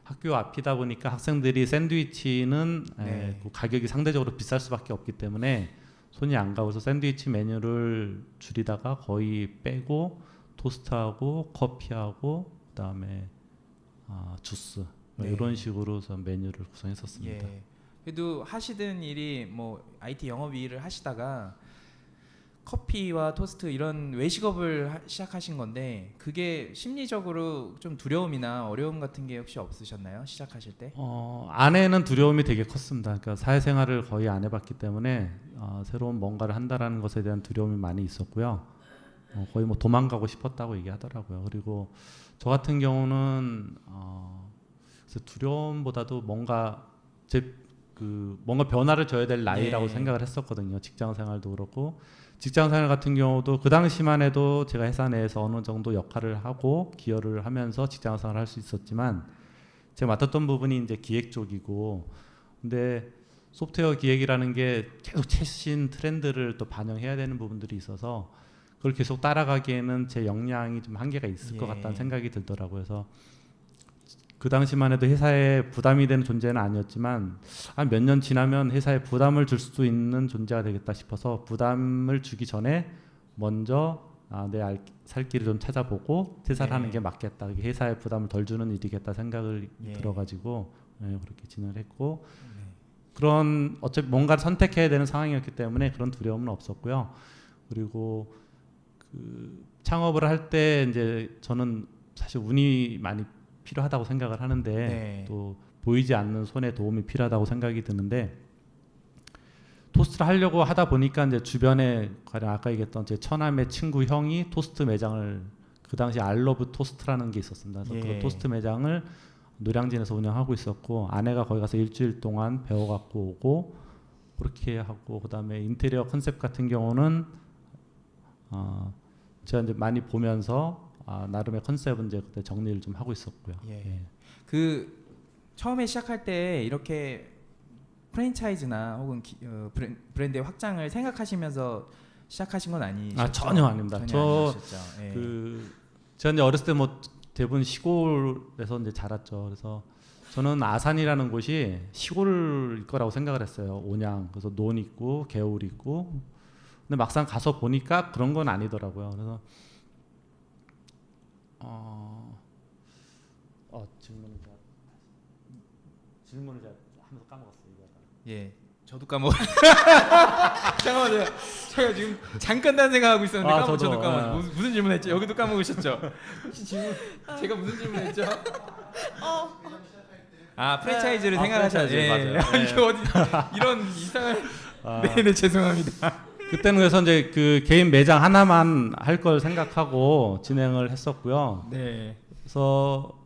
학교 앞이다 보니까 학생들이 샌드위치는
네.
그 가격이 상대적으로 비쌀 수밖에 없기 때문에 손이 안 가고서 샌드위치 메뉴를 줄이다가 거의 빼고 토스트하고 커피하고 그다음에 주스
네.
이런 식으로 메뉴를 구성했었습니다.
예. 그래도 하시던 일이 뭐 IT 영업 일을 하시다가 커피와 토스트 이런 외식업을 시작하신 건데 그게 심리적으로 좀 두려움이나 어려움 같은 게 혹시 없으셨나요? 시작하실 때?
안에는 두려움이 되게 컸습니다. 그러니까 사회생활을 거의 안 해봤기 때문에 새로운 뭔가를 한다라는 것에 대한 두려움이 많이 있었고요. 거의 뭐 도망가고 싶었다고 얘기하더라고요. 그리고 저 같은 경우는 그래서 두려움보다도 뭔가 그 뭔가 변화를 줘야 될 나이라고
네.
생각을 했었거든요. 직장 생활도 그렇고 직장 생활 같은 경우도 그 당시만 해도 제가 회사 내에서 어느 정도 역할을 하고 기여를 하면서 직장 생활을 할 수 있었지만 제가 맡았던 부분이 이제 기획 쪽이고 근데 소프트웨어 기획이라는 게 계속 최신 트렌드를 또 반영해야 되는 부분들이 있어서 그걸 계속 따라가기에는 제 역량이 좀 한계가 있을 것
예.
같다는 생각이 들더라고요. 그래서 그 당시만 해도 회사에 부담이 되는 존재는 아니었지만 한 몇 년 지나면 회사에 부담을 줄 수도 있는 존재가 되겠다 싶어서 부담을 주기 전에 먼저 내 살 길을 좀 찾아보고 퇴사를
네.
하는 게 맞겠다. 이게 회사에 부담을 덜 주는 일이겠다 생각을
예.
들어가지고 그렇게 진행을 했고
네.
그런 어차피 뭔가를 선택해야 되는 상황이었기 때문에 그런 두려움은 없었고요. 그리고 그 창업을 할 때 이제 저는 사실 운이 많이 필요하다고 생각을 하는데
네.
또 보이지 않는 손에 도움이 필요하다고 생각이 드는데 토스트를 하려고 하다 보니까 이제 주변에 가령 아까 얘기했던 제 처남의 친구 형이 토스트 매장을 그 당시 알러브 토스트라는 게 있었습니다. 그래서
예.
그 토스트 매장을 노량진에서 운영하고 있었고 아내가 거기 가서 일주일 동안 배워갖고 오고 그렇게 하고 그다음에 인테리어 컨셉 같은 경우는 제가 이제 많이 보면서 나름의 컨셉은 이제 그때 정리를 좀 하고 있었고요.
예. 그 처음에 시작할 때 이렇게 프랜차이즈나 혹은 브랜드의 확장을 생각하시면서 시작하신 건 아니셨죠?
전혀 아닙니다.
전혀 아니셨죠. 예.
제가 이제 어렸을 때 뭐 대부분 시골에서 이제 자랐죠. 그래서 저는 아산이라는 곳이 시골일 거라고 생각을 했어요. 온양 그래서 논 있고 개울 있고 근데 막상 가서 보니까 그런 건 아니더라고요. 그래서 질문을 제가 하면서 까먹었어요.
예. 저도 까먹어. 잠깐만요. 제가 지금 잠깐 딴 생각하고 있었는데 저도 까먹었어요. 무슨 질문했죠? 여기도 까먹으셨죠? 혹시 질문 제가 무슨 질문했죠? 프랜차이즈를 생각하셔야지.
프랜차이즈, 맞아요.
이게 어디 이런 이상한. 네네 죄송합니다.
그때는 그래서 이제 그 개인 매장 하나만 할 걸 생각하고 진행을 했었고요.
네.
그래서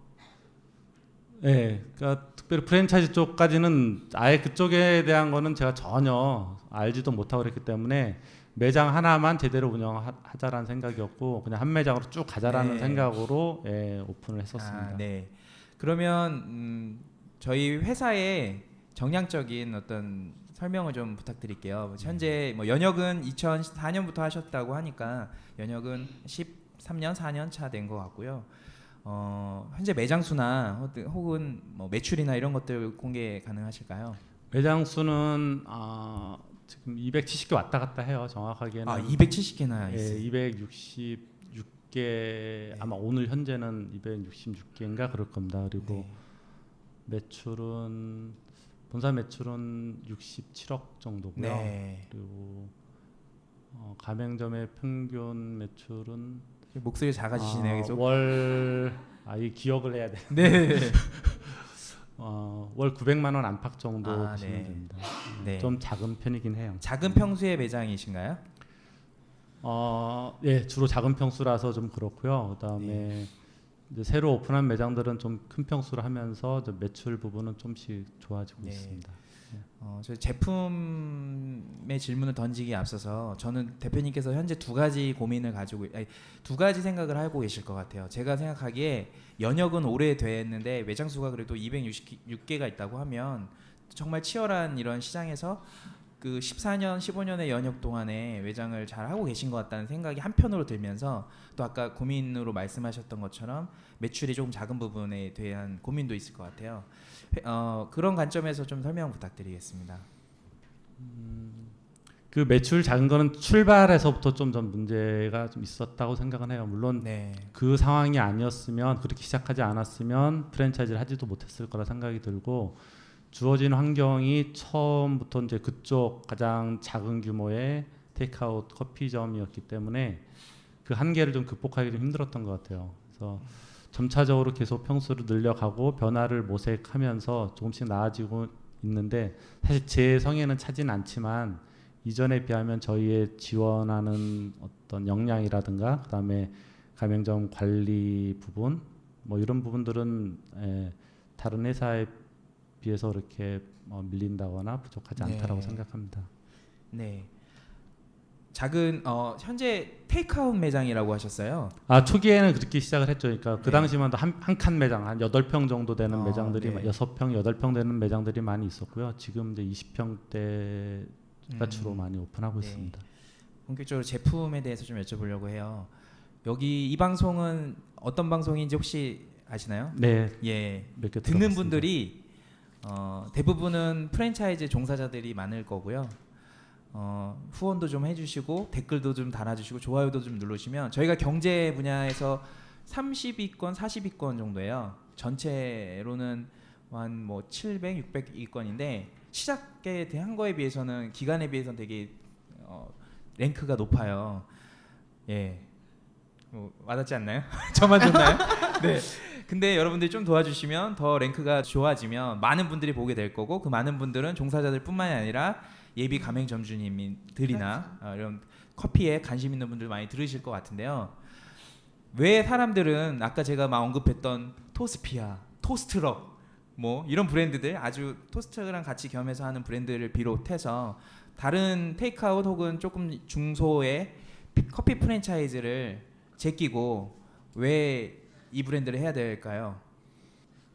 그러니까 특별히 프랜차이즈 쪽까지는 아예 그쪽에 대한 거는 제가 전혀 알지도 못하고 그랬기 때문에 매장 하나만 제대로 운영하자라는 생각이었고 그냥 한 매장으로 쭉 가자라는
네.
생각으로 오픈을 했었습니다.
네. 그러면 저희 회사의 정량적인 어떤 설명을 좀 부탁드릴게요. 현재 뭐 연역은 2004년부터 하셨다고 하니까 연역은 13년, 4년 차 된 것 같고요. 현재 매장 수나 혹은 뭐 매출이나 이런 것들 공개 가능하실까요?
매장 수는 지금 270개 왔다 갔다 해요. 정확하게는
270개나 있어요.
266개 아마 오늘 현재는 266개인가 그럴 겁니다. 그리고 매출은 본사 매출은 67억 정도고요.
네.
그리고 가맹점의 평균 매출은
목소리 작아지시네요. 계속.
이 기억을 해야 돼.
네.
월 900만 원 안팎 정도 보시면
네.
됩니다.
네.
좀 작은 편이긴 해요.
작은 평수의 매장이신가요?
주로 작은 평수라서 좀 그렇고요. 그다음에 이제 새로 오픈한 매장들은 좀 큰 평수로 하면서 매출 부분은 좀씩 좋아지고 있습니다.
저 제품의 질문을 던지기에 앞서서 저는 대표님께서 현재 두 가지 생각을 하고 계실 것 같아요. 제가 생각하기에 연역은 오래됐는데 매장 수가 그래도 266개가 있다고 하면 정말 치열한 이런 시장에서 그 14년, 15년의 연역 동안에 매장을 잘 하고 계신 것 같다는 생각이 한편으로 들면서 또 아까 고민으로 말씀하셨던 것처럼 매출이 조금 작은 부분에 대한 고민도 있을 것 같아요. 그런 관점에서 좀 설명 부탁드리겠습니다.
그 매출 작은 거는 출발에서부터 좀 문제가 좀 있었다고 생각은 해요. 물론 그 상황이 아니었으면 그렇게 시작하지 않았으면 프랜차이즈를 하지도 못했을 거라 생각이 들고 주어진 환경이 처음부터 이제 그쪽 가장 작은 규모의 테이크아웃 커피점이었기 때문에 그 한계를 좀 극복하기 좀 힘들었던 것 같아요. 그래서 점차적으로 계속 평수를 늘려가고 변화를 모색하면서 조금씩 나아지고 있는데 사실 제 성에는 차진 않지만 이전에 비하면 저희의 지원하는 어떤 역량이라든가 그다음에 가맹점 관리 부분 뭐 이런 부분들은 다른 회사에 비해서 그렇게 밀린다거나 부족하지
네.
않다라고 생각합니다.
네. 작은 현재 테이크아웃 매장이라고 하셨어요.
초기에는 그렇게 시작을 했죠. 그러니까 그
네.
당시만 한 칸 매장 한 8평 정도 되는 매장들이
네.
6평, 8평 되는 매장들이 많이 있었고요. 지금 이제 20평대가 주로 많이 오픈하고
네.
있습니다.
본격적으로 제품에 대해서 좀 여쭤보려고 해요. 여기 이 방송은 어떤 방송인지 혹시 아시나요?
네,
예.
몇 개
듣는
들어봤습니다.
분들이 대부분은 프랜차이즈 종사자들이 많을 거고요. 후원도 좀 해주시고 댓글도 좀 달아주시고 좋아요도 좀 누르시면 저희가 경제 분야에서 30위권, 40위권 정도예요. 전체로는 한 뭐 700, 600위권인데 시작에 한 거에 비해서는 기간에 비해서는 되게 랭크가 높아요. 예. 와닿지 않나요? 저만 좋나요? 네. 근데 여러분들이 좀 도와주시면 더 랭크가 좋아지면 많은 분들이 보게 될 거고 그 많은 분들은 종사자들뿐만이 아니라 예비 가맹점주님들이나 이런 커피에 관심 있는 분들 많이 들으실 것 같은데요. 왜 사람들은 아까 제가 막 언급했던 토스피아, 토스트럭 뭐 이런 브랜드들 아주 토스트랑 같이 겸해서 하는 브랜드를 비롯해서 다른 테이크아웃 혹은 조금 중소의 커피 프랜차이즈를 제끼고 왜 이 브랜드를 해야 될까요?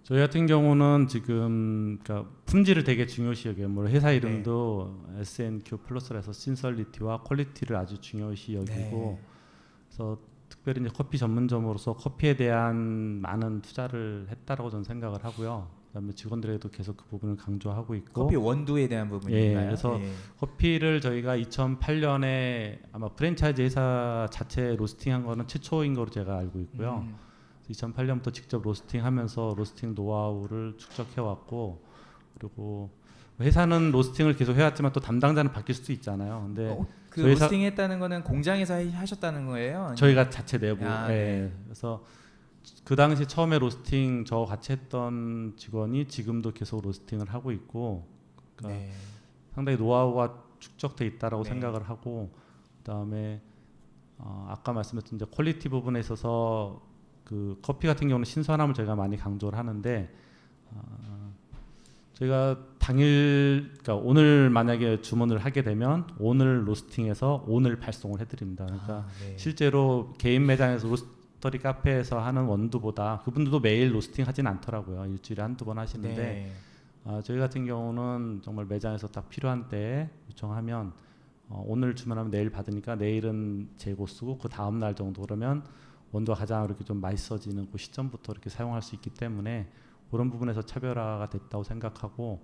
저희 같은 경우는 지금 그러니까 품질을 되게 중요시 여겨요. 뭐 회사 이름도 SNQ 플러스라서 신설리티와 퀄리티를 아주 중요시 여기고 그래서 특별히 이제 커피 전문점으로서 커피에 대한 많은 투자를 했다라고 저는 생각을 하고요. 그다음에 직원들에게도 계속 그 부분을 강조하고 있고
커피 원두에 대한 부분인가요?
예, 그래서 커피를 저희가 2008년에 아마 프랜차이즈 회사 자체 로스팅한 거는 최초인 거로 제가 알고 있고요. 2008년부터 직접 로스팅하면서 로스팅 노하우를 축적해 왔고 그리고 회사는 로스팅을 계속 해왔지만 또 담당자는 바뀔 수도 있잖아요. 근데
그
저희 회사-
로스팅했다는 거는 공장에서 하셨다는 거예요? 아니면-
저희가 자체 내부
아,
예.
네.
그래서 그 당시 처음에 로스팅 저 같이 했던 직원이 지금도 계속 로스팅을 하고 있고 그러니까
네.
상당히 노하우가 축적돼 있다라고
네.
생각을 하고 그다음에 아까 말씀드렸던 이제 퀄리티 부분에 있어서 그 커피 같은 경우는 신선함을 저희가 많이 강조를 하는데 저희가 당일 그러니까 오늘 만약에 주문을 하게 되면 오늘 로스팅해서 오늘 발송을 해드립니다. 그러니까
네.
실제로 개인 매장에서 로스터리 카페에서 하는 원두보다 그분들도 매일 로스팅 하진 않더라고요. 일주일에 한두 번 하시는데
네.
저희 같은 경우는 정말 매장에서 딱 필요한 때에 요청하면 오늘 주문하면 내일 받으니까 내일은 재고 쓰고 그 다음 날 정도 그러면 원두가 가장 이렇게 좀 맛있어지는 그 시점부터 이렇게 사용할 수 있기 때문에 그런 부분에서 차별화가 됐다고 생각하고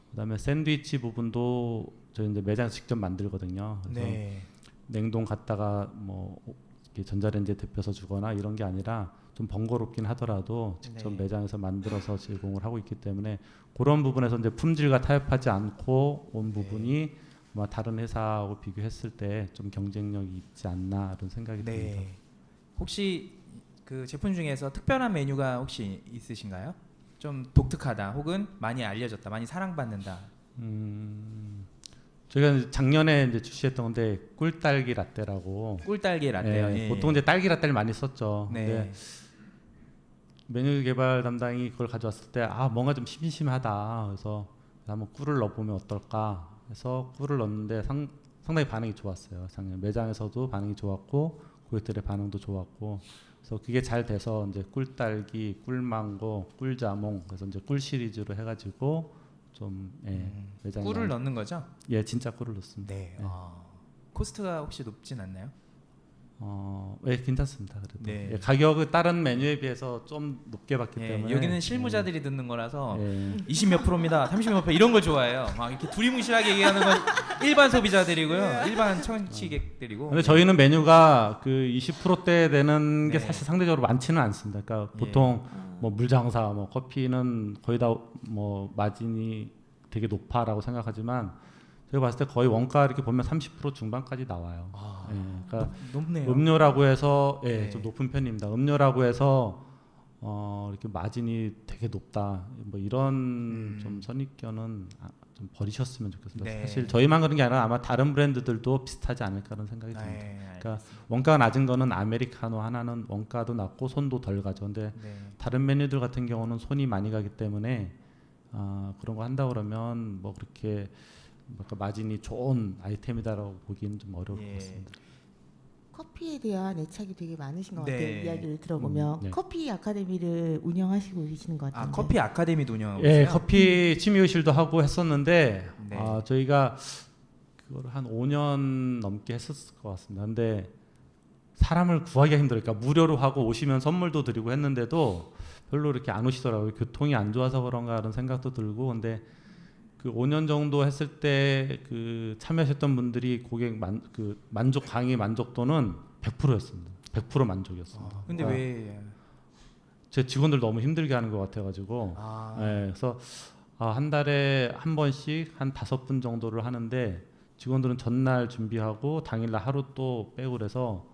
그다음에 샌드위치 부분도 저희 이제 매장에서 직접 만들거든요. 그래서
네.
냉동 갔다가 뭐 이렇게 전자레인지에 데펴서 주거나 이런 게 아니라 좀 번거롭긴 하더라도 직접
네.
매장에서 만들어서 제공을 하고 있기 때문에 그런 부분에서 이제 품질과 타협하지 않고 온 부분이 아마 다른 회사하고 비교했을 때 좀 경쟁력이 있지 않나 이런 생각이 듭니다.
네. 혹시 그 제품 중에서 특별한 메뉴가 혹시 있으신가요? 좀 독특하다 혹은 많이 알려졌다, 많이 사랑받는다.
저희가 이제 작년에 이제 출시했던 건데 꿀딸기 라떼라고.
꿀딸기 라떼요.
예,
예.
보통 이제 딸기 라떼를 많이 썼죠.
네.
근데 메뉴 개발 담당이 그걸 가져왔을 때 뭔가 좀 심심하다. 그래서 한번 꿀을 넣어보면 어떨까 해서 꿀을 넣었는데 상당히 반응이 좋았어요. 작년 매장에서도 반응이 좋았고 고객들의 반응도 좋았고 그래서 그게 잘 돼서 이제 꿀딸기, 꿀망고, 꿀자몽 그래서 이제 꿀 시리즈로 해가지고 좀 매장에
꿀을 넣는 거죠?
예, 진짜 꿀을 넣습니다.
네. 코스트가 혹시 높진 않나요?
예, 괜찮습니다. 그래도
네.
예, 가격은 다른 메뉴에 비해서 좀 높게 받기
예,
때문에
여기는 실무자들이 듣는 거라서
예.
20 몇 프로입니다, 30 몇 프로 이런 걸 좋아해요. 막 이렇게 두리뭉실하게 얘기하는 건 일반 소비자들이고요, 일반 청취객들이고.
근데 저희는 메뉴가 그 20%대 되는 게
네.
사실 상대적으로 많지는 않습니다. 그러니까 보통 뭐 물장사, 뭐 커피는 거의 다 뭐 마진이 되게 높아라고 생각하지만 제가 봤을 때 거의 원가 이렇게 보면 30% 중반까지 나와요. 예, 그러니까
높네요.
음료라고 해서
네.
좀 높은 편입니다. 음료라고 해서 이렇게 마진이 되게 높다. 뭐 이런 좀 선입견은 좀 버리셨으면 좋겠습니다.
네.
사실 저희만 그런 게 아니라 아마 다른 브랜드들도 비슷하지 않을까라는 생각이 듭니다.
네,
그러니까 원가가 낮은 거는 아메리카노 하나는 원가도 낮고 손도 덜 가죠. 근데
네.
다른 메뉴들 같은 경우는 손이 많이 가기 때문에 그런 거 한다 그러면 뭐 그렇게 뭔가 마진이 좋은 아이템이다라고 보기는 좀 어려울 것
예.
같습니다.
커피에 대한 애착이 되게 많으신 것
네.
같아요. 이야기를 들어보면
네.
커피 아카데미를 운영하시고 계시는 것 같은데.
아 커피 아카데미도 운영하고
예,
있어요?
커피 취미의실도 하고 했었는데
네.
저희가 그걸 한 5년 넘게 했었을 것 같습니다. 근데 사람을 구하기가 힘들어요. 그러니까 무료로 하고 오시면 선물도 드리고 했는데도 별로 이렇게 안 오시더라고요. 교통이 안 좋아서 그런가 그런 생각도 들고. 근데 그 5년 정도 했을 때 그 참여하셨던 분들이 만족 강의 만족도는 100%였습니다. 100% 만족이었습니다.
근데 왜?
제 직원들 너무 힘들게 하는 것 같아가지고 예, 그래서 한 달에 한 번씩 한 5분 정도를 하는데 직원들은 전날 준비하고 당일날 하루 또 빼고 그래서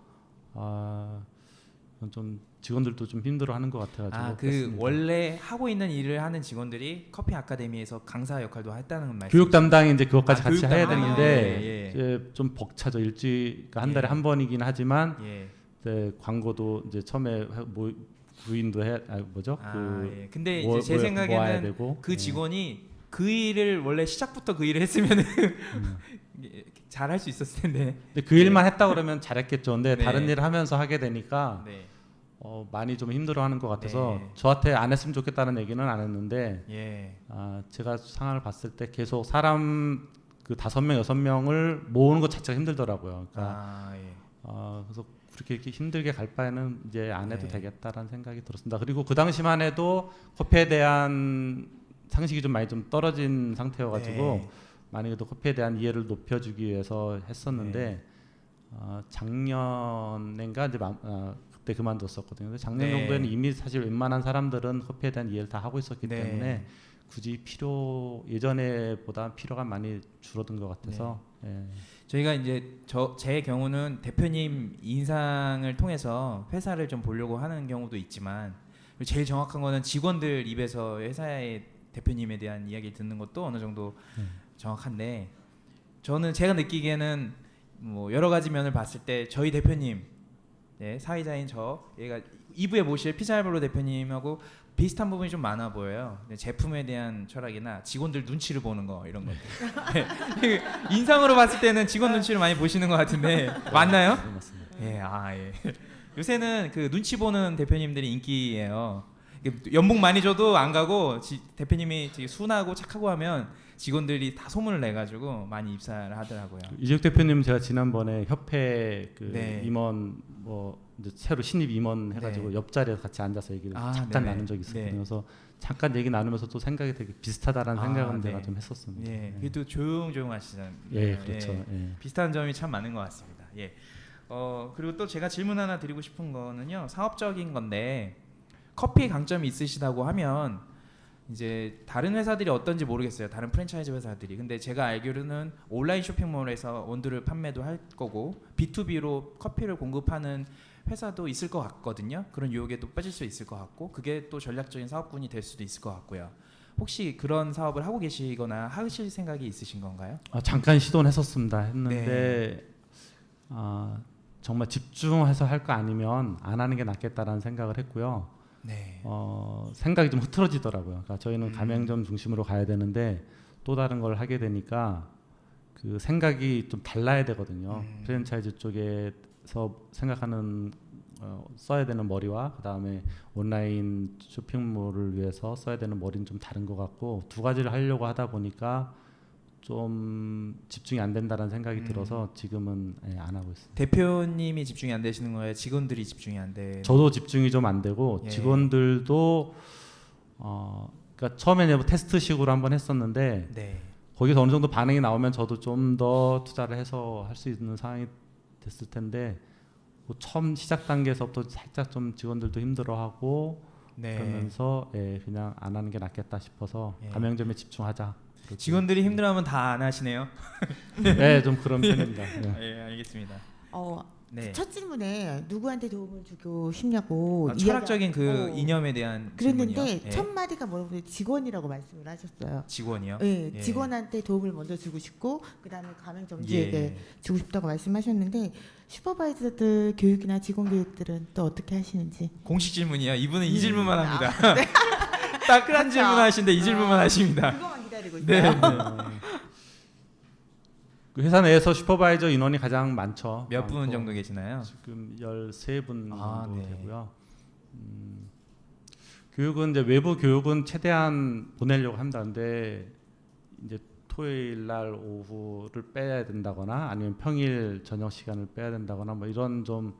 좀 직원들도 좀 힘들어하는 것 같아가지고
그
뺐습니다.
원래 하고 있는 일을 하는 직원들이 커피 아카데미에서 강사 역할도 했다는 말씀.
교육 담당이 이제 그것까지 같이
교육
해야
담당.
되는데
예.
이제 좀 벅차죠. 그러니까 한 달에
예.
한 번이긴 하지만
예.
이제 광고도 이제 처음에 부인도
예. 근데
뭐-
이제 제
모아야
생각에는
되고.
그
예.
직원이 그 일을 원래 시작부터 그 일을 했으면은 잘 할 수 있었을 텐데.
근데 그 일만 했다 그러면 잘했겠죠. 근데
네.
다른 일을 하면서 하게 되니까
네.
많이 좀 힘들어하는 것 같아서
네.
저한테 안 했으면 좋겠다는 얘기는 안 했는데
예.
제가 상황을 봤을 때 계속 사람 그 5명 6명을 모으는 것 자체가 힘들더라고요. 그러니까
예.
그래서 그렇게 이렇게 힘들게 갈 바에는 이제 안 해도
네.
되겠다라는 생각이 들었습니다. 그리고 그 당시만 해도 커피에 대한 상식이 좀 많이 좀 떨어진 상태여가지고
네.
많이 그래도 커피에 대한 이해를 높여주기 위해서 했었는데
네.
작년인가 이제 그때 그만뒀었거든요. 근데 작년
네.
정도에는 이미 사실 웬만한 사람들은 커피에 대한 이해를 다 하고 있었기
네.
때문에 굳이 예전에보다 필요가 많이 줄어든 것 같아서 예.
저희가 이제 제 경우는 대표님 인상을 통해서 회사를 좀 보려고 하는 경우도 있지만 제일 정확한 거는 직원들 입에서 회사의 대표님에 대한 이야기를 듣는 것도 어느 정도 정확한데 저는 제가 느끼기에는 뭐 여러 가지 면을 봤을 때 저희 대표님 사회자인 얘가 2부에 모실 피자알바로 대표님하고 비슷한 부분이 좀 많아 보여요. 제품에 대한 철학이나 직원들 눈치를 보는 거 이런 것들. 인상으로 봤을 때는 직원 눈치를 많이 보시는 것 같은데 맞나요?
네, 맞습니다.
예. 요새는 그 눈치 보는 대표님들이 인기예요. 연봉 많이 줘도 안 가고 대표님이 되게 순하고 착하고 하면 직원들이 다 소문을 내가지고 많이 입사를 하더라고요.
이재욱 대표님 제가 지난번에 협회
네.
임원 이제 새로 신입 임원 해가지고
네.
옆자리에서 같이 앉아서 얘기를 잠깐
네네.
나눈 적이 있었거든요.
네.
그래서 잠깐 얘기 나누면서 또 생각이 되게 비슷하다라는 생각은
네.
제가 좀 했었습니다.
예, 그래도 조용조용하시잖아요.
예, 그렇죠. 예.
비슷한 점이 참 많은 것 같습니다. 예. 그리고 또 제가 질문 하나 드리고 싶은 거는요, 사업적인 건데 커피의 강점이 있으시다고 하면 이제 다른 회사들이 어떤지 모르겠어요. 다른 프랜차이즈 회사들이. 근데 제가 알기로는 온라인 쇼핑몰에서 원두를 판매도 할 거고 B2B로 커피를 공급하는 회사도 있을 것 같거든요. 그런 유혹에 또 빠질 수 있을 것 같고 그게 또 전략적인 사업군이 될 수도 있을 것 같고요. 혹시 그런 사업을 하고 계시거나 하실 생각이 있으신 건가요?
잠깐 시도는 했었습니다.
네.
했는데 정말 집중해서 할 거 아니면 안 하는 게 낫겠다라는 생각을 했고요.
네.
생각이 좀 흐트러지더라고요. 그러니까 저희는 가맹점 중심으로 가야 되는데 또 다른 걸 하게 되니까 그 생각이 좀 달라야 되거든요. 프랜차이즈 쪽에서 생각하는 써야 되는 머리와 그 다음에 온라인 쇼핑몰을 위해서 써야 되는 머리는 좀 다른 것 같고 두 가지를 하려고 하다 보니까 좀 집중이 안 된다는 생각이 들어서 지금은 안 하고 있습니다.
대표님이 집중이 안 되시는 거예요? 직원들이 집중이 안 돼?
저도 집중이 좀 안 되고
예.
직원들도 그러니까 처음에는 뭐 테스트식으로 한번 했었는데
네.
거기서 어느 정도 반응이 나오면 저도 좀 더 투자를 해서 할 수 있는 상황이 됐을 텐데 뭐 처음 시작 단계에서부터 살짝 좀 직원들도 힘들어하고
네.
그러면서 그냥 안 하는 게 낫겠다 싶어서
예.
가맹점에 집중하자. 그렇게.
직원들이 힘들어하면 다 안 하시네요.
네, 좀 그런 편입니다. 네.
예, 알겠습니다. 네.
첫 질문에 누구한테 도움을 주고 싶냐고
철학적인 그
이야기하고
이념에 대한
그랬는데
질문이요. 예.
첫 마디가 뭐라고 직원이라고 말씀을 하셨어요.
직원이요?
네,
예.
직원한테 도움을 먼저 주고 싶고 그다음에 가맹점주에게 주고 싶다고 말씀하셨는데 슈퍼바이저들 교육이나 직원 교육들은 또 어떻게 하시는지.
공식 질문이요. 이분은 이 질문만 합니다. 딱 한
그렇죠.
질문 하신데 이 질문만 하십니다.
그거만 기다리고
네.
있어요.
그 회사 내에서 슈퍼바이저 인원이 가장 많죠.
몇 분
많고
정도 계시나요?
지금 13분
아,
정도
네.
되고요. 교육은 이제 외부 교육은 최대한 보내려고 한다는데 이제 토요일 날 오후를 빼야 된다거나 아니면 평일 저녁 시간을 빼야 된다거나 뭐 이런 좀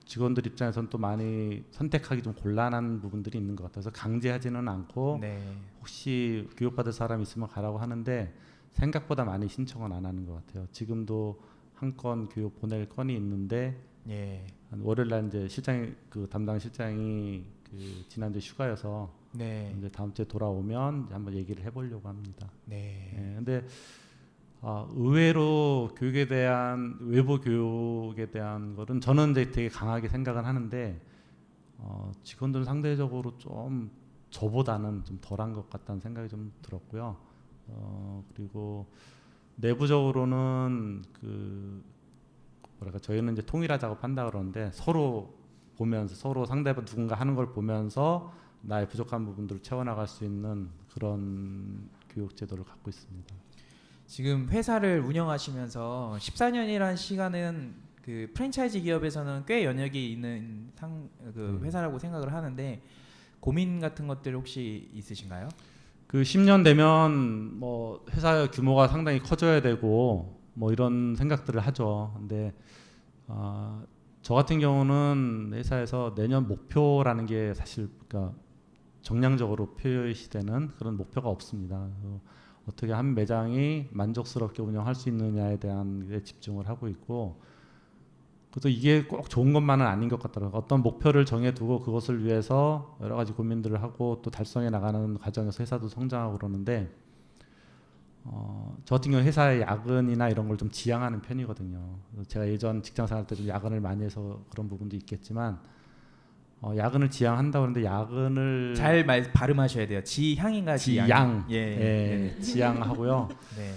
직원들 입장에서는 또 많이 선택하기 좀 곤란한 부분들이 있는 것 같아서 강제하지는 않고
네.
혹시 교육받을 사람 있으면 가라고 하는데 생각보다 많이 신청은 안 하는 것 같아요. 지금도 한 건 교육 보낼 건이 있는데
예.
한 월요일 날 이제 실장이 그 담당 실장이 그 지난주 휴가여서
네.
이제 다음 주에 돌아오면 이제 한번 얘기를 해보려고 합니다.
네.
예, 근데 의외로 교육에 대한 외부 교육에 대한 거는 저는 이제 되게 강하게 생각을 하는데 직원들은 상대적으로 좀 저보다는 좀 덜한 것 같다는 생각이 좀 들었고요. 그리고 내부적으로는 그 뭐랄까 저희는 이제 통일화 작업한다 그러는데 서로 보면서 서로 상대방 누군가 하는 걸 보면서 나의 부족한 부분들을 채워나갈 수 있는 그런 교육 제도를 갖고 있습니다.
지금 회사를 운영하시면서 14년이라는 시간은 그 프랜차이즈 기업에서는 꽤 연역이 있는 그 회사라고 생각을 하는데 고민 같은 것들 혹시 있으신가요?
그 10년 되면 뭐 회사 규모가 상당히 커져야 되고 뭐 이런 생각들을 하죠. 근데 저 같은 경우는 회사에서 내년 목표라는 게 사실 그러니까 정량적으로 표시되는 그런 목표가 없습니다. 어떻게 한 매장이 만족스럽게 운영할 수 있느냐에 대한 데 집중을 하고 있고 그래도 이게 꼭 좋은 것만은 아닌 것 같더라고요. 어떤 목표를 정해두고 그것을 위해서 여러 가지 고민들을 하고 또 달성해 나가는 과정에서 회사도 성장하고 그러는데 저 같은 경우 회사의 야근이나 이런 걸 좀 지양하는 편이거든요. 제가 예전 직장생활 때 좀 야근을 많이 해서 그런 부분도 있겠지만 야근을 지양한다고 하는데 야근을
잘 발음하셔야 돼요. 지향인가
지양
예.
지양하고요.
네.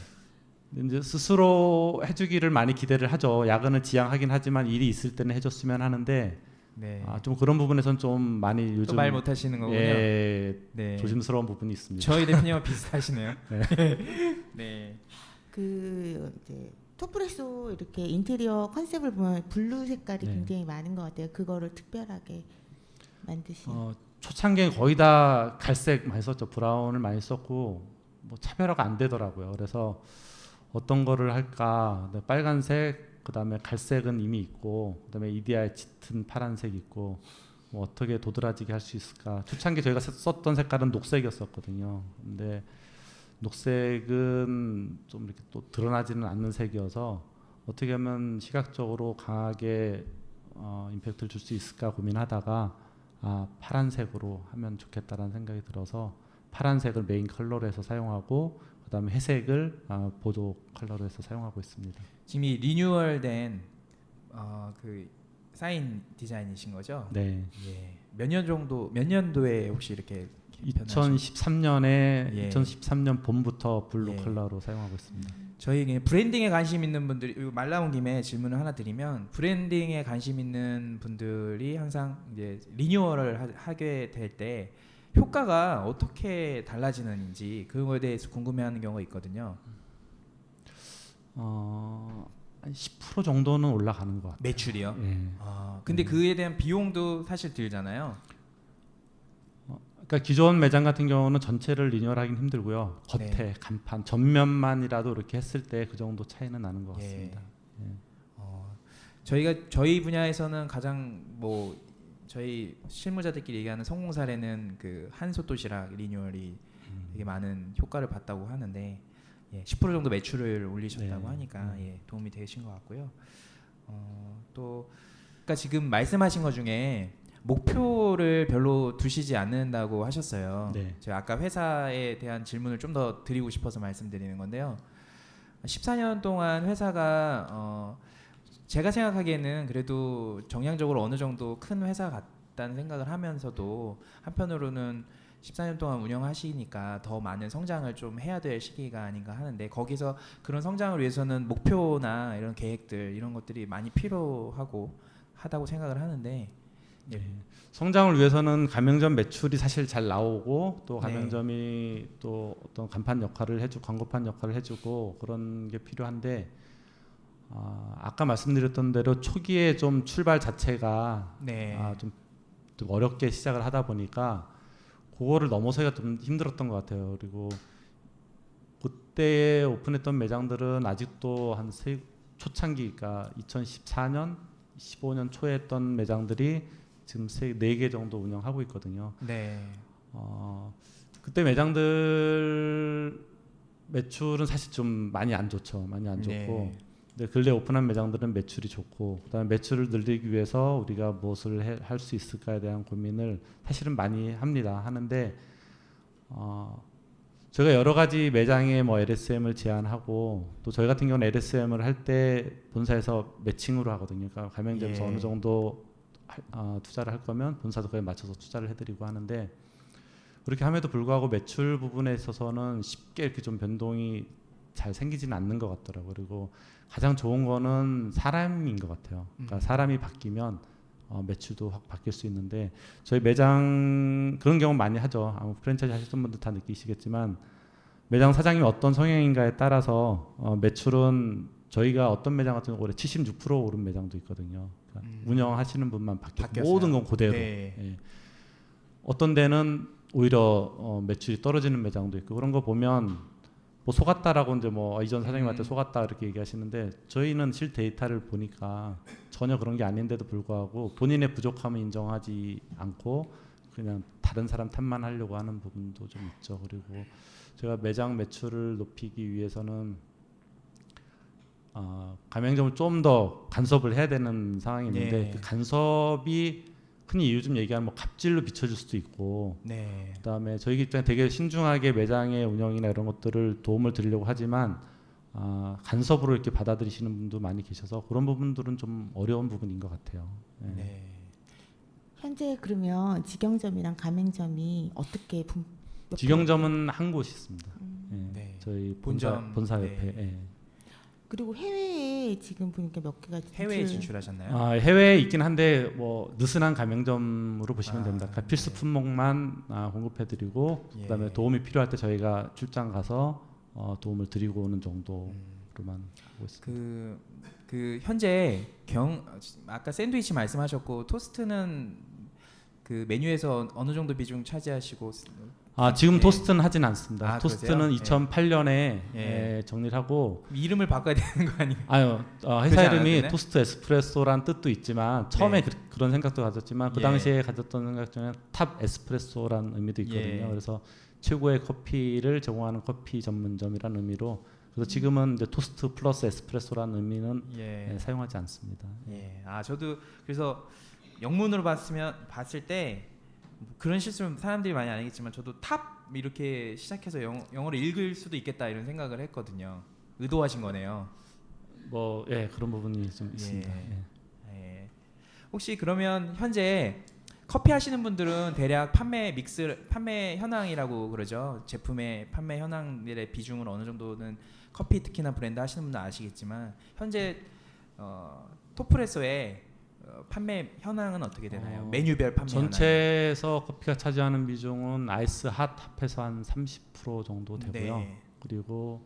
이제 스스로 해주기를 많이 기대를 하죠. 야근을 지양하긴 하지만 일이 있을 때는 해줬으면 하는데
네.
좀 그런 부분에서는 좀 많이 요즘
말 못하시는 거군요.
네.
네.
조심스러운 부분이 있습니다.
저희 대표님과 비슷하시네요.
네.
네.
그 이제 토프레소 이렇게 인테리어 컨셉을 보면 블루 색깔이
네.
굉장히 많은 것 같아요. 그거를 특별하게 만드신.
초창기에 거의 다 갈색 많이 썼죠. 브라운을 많이 썼고 뭐 차별화가 안 되더라고요. 그래서 어떤 거를 할까? 빨간색, 그다음에 갈색은 이미 있고, 그다음에 EDI 짙은 파란색 있고, 뭐 어떻게 도드라지게 할 수 있을까? 초창기 저희가 썼던 색깔은 녹색이었었거든요. 근데 녹색은 좀 이렇게 또 드러나지는 않는 색이어서 어떻게 하면 시각적으로 강하게 임팩트를 줄 수 있을까 고민하다가 파란색으로 하면 좋겠다라는 생각이 들어서 파란색을 메인 컬러로 해서 사용하고 그다음에 회색을 보조 컬러로 해서 사용하고 있습니다.
지금 이 리뉴얼된 그 사인 디자인이신 거죠?
네.
예. 몇 년도에 혹시 이렇게
2013년에
예.
2013년 봄부터 블루
예.
컬러로 사용하고 있습니다.
저희 그냥 브랜딩에 관심 있는 분들이 말 나온 김에 질문을 하나 드리면 브랜딩에 관심 있는 분들이 항상 이제 리뉴얼을 하게 될 때 효과가 어떻게 달라지는지 그거에 대해서 궁금해하는 경우가 있거든요.
한 10% 정도는 올라가는 것 같아요.
매출이요?
예.
근데 그에 대한 비용도 사실 들잖아요.
그러니까 기존 매장 같은 경우는 전체를 리뉴얼하기는 힘들고요. 겉에
네.
간판 전면만이라도 이렇게 했을 때 그 정도 차이는 나는 것 같습니다.
저희 분야에서는 가장 뭐 저희 실무자들끼리 얘기하는 성공 사례는 그 한솥 도시락 리뉴얼이 되게 많은 효과를 봤다고 하는데 10% 정도 매출을 올리셨다고
네.
하니까 도움이 되신 것 같고요. 또 그러니까 지금 말씀하신 것 중에 목표를 별로 두시지 않는다고 하셨어요.
네.
제가 아까 회사에 대한 질문을 좀 더 드리고 싶어서 말씀드리는 건데요. 14년 동안 회사가 제가 생각하기에는 그래도 정량적으로 어느 정도 큰 회사 같다는 생각을 하면서도 한편으로는 14년 동안 운영하시니까 더 많은 성장을 좀 해야 될 시기가 아닌가 하는데 거기서 그런 성장을 위해서는 목표나 이런 계획들 이런 것들이 많이 필요하고 하다고 생각을 하는데 예.
성장을 위해서는 가맹점 매출이 사실 잘 나오고 또
네.
가맹점이 또 어떤 간판 역할을 해주고 광고판 역할을 해주고 그런 게 필요한데 아까 말씀드렸던 대로 초기에 좀 출발 자체가
네.
좀 어렵게 시작을 하다 보니까 그거를 넘어서기가 좀 힘들었던 것 같아요. 그리고 그때 오픈했던 매장들은 아직도 한 초창기, 그러니까 2014년, 15년 초에 했던 매장들이 지금 4개 정도 운영하고 있거든요.
네.
그때 매장들 매출은 사실 좀 많이 안 좋죠. 많이 안 좋고.
네.
근데 근래 오픈한 매장들은 매출이 좋고, 그다음에 매출을 늘리기 위해서 우리가 무엇을 할 수 있을까에 대한 고민을 사실은 많이 합니다. 하는데 저희가 여러 가지 매장에 뭐 LSM을 제안하고 또 저희 같은 경우는 LSM을 할 때 본사에서 매칭으로 하거든요. 그러니까 가맹점에서
예.
어느 정도 투자를 할 거면 본사도 그에 맞춰서 투자를 해드리고 하는데 그렇게 함에도 불구하고 매출 부분에 있어서는 쉽게 이렇게 좀 변동이 잘 생기지는 않는 것 같더라고요. 그리고 가장 좋은 거는 사람인 것 같아요. 그러니까 사람이 바뀌면 매출도 확 바뀔 수 있는데 저희 매장 그런 경우 많이 하죠. 아무 프랜차이즈 하셨던 분들 다 느끼시겠지만 매장 사장님이 어떤 성향인가에 따라서 매출은 저희가 어떤 매장 같은 경우 올해 76% 오른 매장도 있거든요. 그러니까 운영하시는 분만 바뀌었고 모든 건 그대로.
네.
예. 어떤 데는 오히려 매출이 떨어지는 매장도 있고 그런 거 보면 뭐 속았다라고 이제 뭐 이전 사장님한테 속았다 이렇게 얘기하시는데 저희는 실 데이터를 보니까 전혀 그런 게 아닌데도 불구하고 본인의 부족함을 인정하지 않고 그냥 다른 사람 탓만 하려고 하는 부분도 좀 있죠. 그리고 제가 매장 매출을 높이기 위해서는 가맹점을 좀 더 간섭을 해야 되는 상황이 있는데
네.
그 간섭이 흔히 요즘 얘기하는 뭐 갑질로 비춰질 수도 있고
네.
그다음에 저희 입장에 되게 신중하게 매장의 운영이나 이런 것들을 도움을 드리려고 하지만 간섭으로 이렇게 받아들이시는 분도 많이 계셔서 그런 부분들은 좀 어려운 부분인 것 같아요. 예.
네.
현재 그러면 직영점이랑 가맹점이 어떻게
직영점은 한 곳이 있습니다. 예.
네.
저희
본점,
본사
네.
옆에. 예.
그리고 해외에 지금 보니까 몇 개가
해외에 진출하셨나요?
해외에 있긴 한데 뭐 느슨한 가맹점으로 보시면 됩니다. 그러니까 필수
네.
품목만 공급해드리고
예.
그다음에 도움이 필요할 때 저희가 출장 가서 도움을 드리고 오는 정도로만 하고 있습니다.
그 현재 아까 샌드위치 말씀하셨고 토스트는 그 메뉴에서 어느 정도 비중 차지하시고
지금
예.
토스트는 하진 않습니다. 토스트는
그러세요?
2008년에 정리를 하고
이름을 바꿔야 되는 거 아니에요?
회사
그러지
이름이
않았나요?
토스트 에스프레소란 뜻도 있지만 처음에
네.
그런 생각도 가졌지만 그
예.
당시에 가졌던 생각 중에 탑 에스프레소라는 의미도 있거든요.
예.
그래서 최고의 커피를 제공하는 커피 전문점이라는 의미로 그래서 지금은 이제 토스트 플러스 에스프레소라는 의미는 사용하지 않습니다.
예. 저도 그래서 영문으로 봤을 때 그런 실수는 사람들이 많이 안 하겠지만 저도 탑 이렇게 시작해서 영어를 읽을 수도 있겠다 이런 생각을 했거든요. 의도하신 거네요.
그런 부분이 좀 있습니다. 예.
예. 혹시 그러면 현재 커피 하시는 분들은 대략 판매 현황이라고 그러죠. 제품의 판매 현황들의 비중은 어느 정도는 커피 특히나 브랜드 하시는 분들 아시겠지만 현재 토프레소의 판매 현황은 어떻게 되나요? 메뉴별 판매
전체에서 커피가 차지하는 비중은 아이스 핫 합해서 한 30% 정도 되고요.
네.
그리고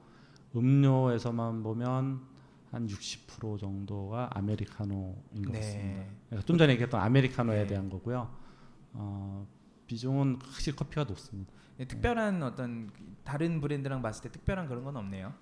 음료에서만 보면 한 60% 정도가 아메리카노인 것
네.
같습니다. 그러니까 좀 전에 얘기했던 아메리카노에
네.
대한 거고요. 비중은 확실히 커피가 높습니다.
특별한 어떤 다른 브랜드랑 봤을 때 특별한 그런 건 없네요.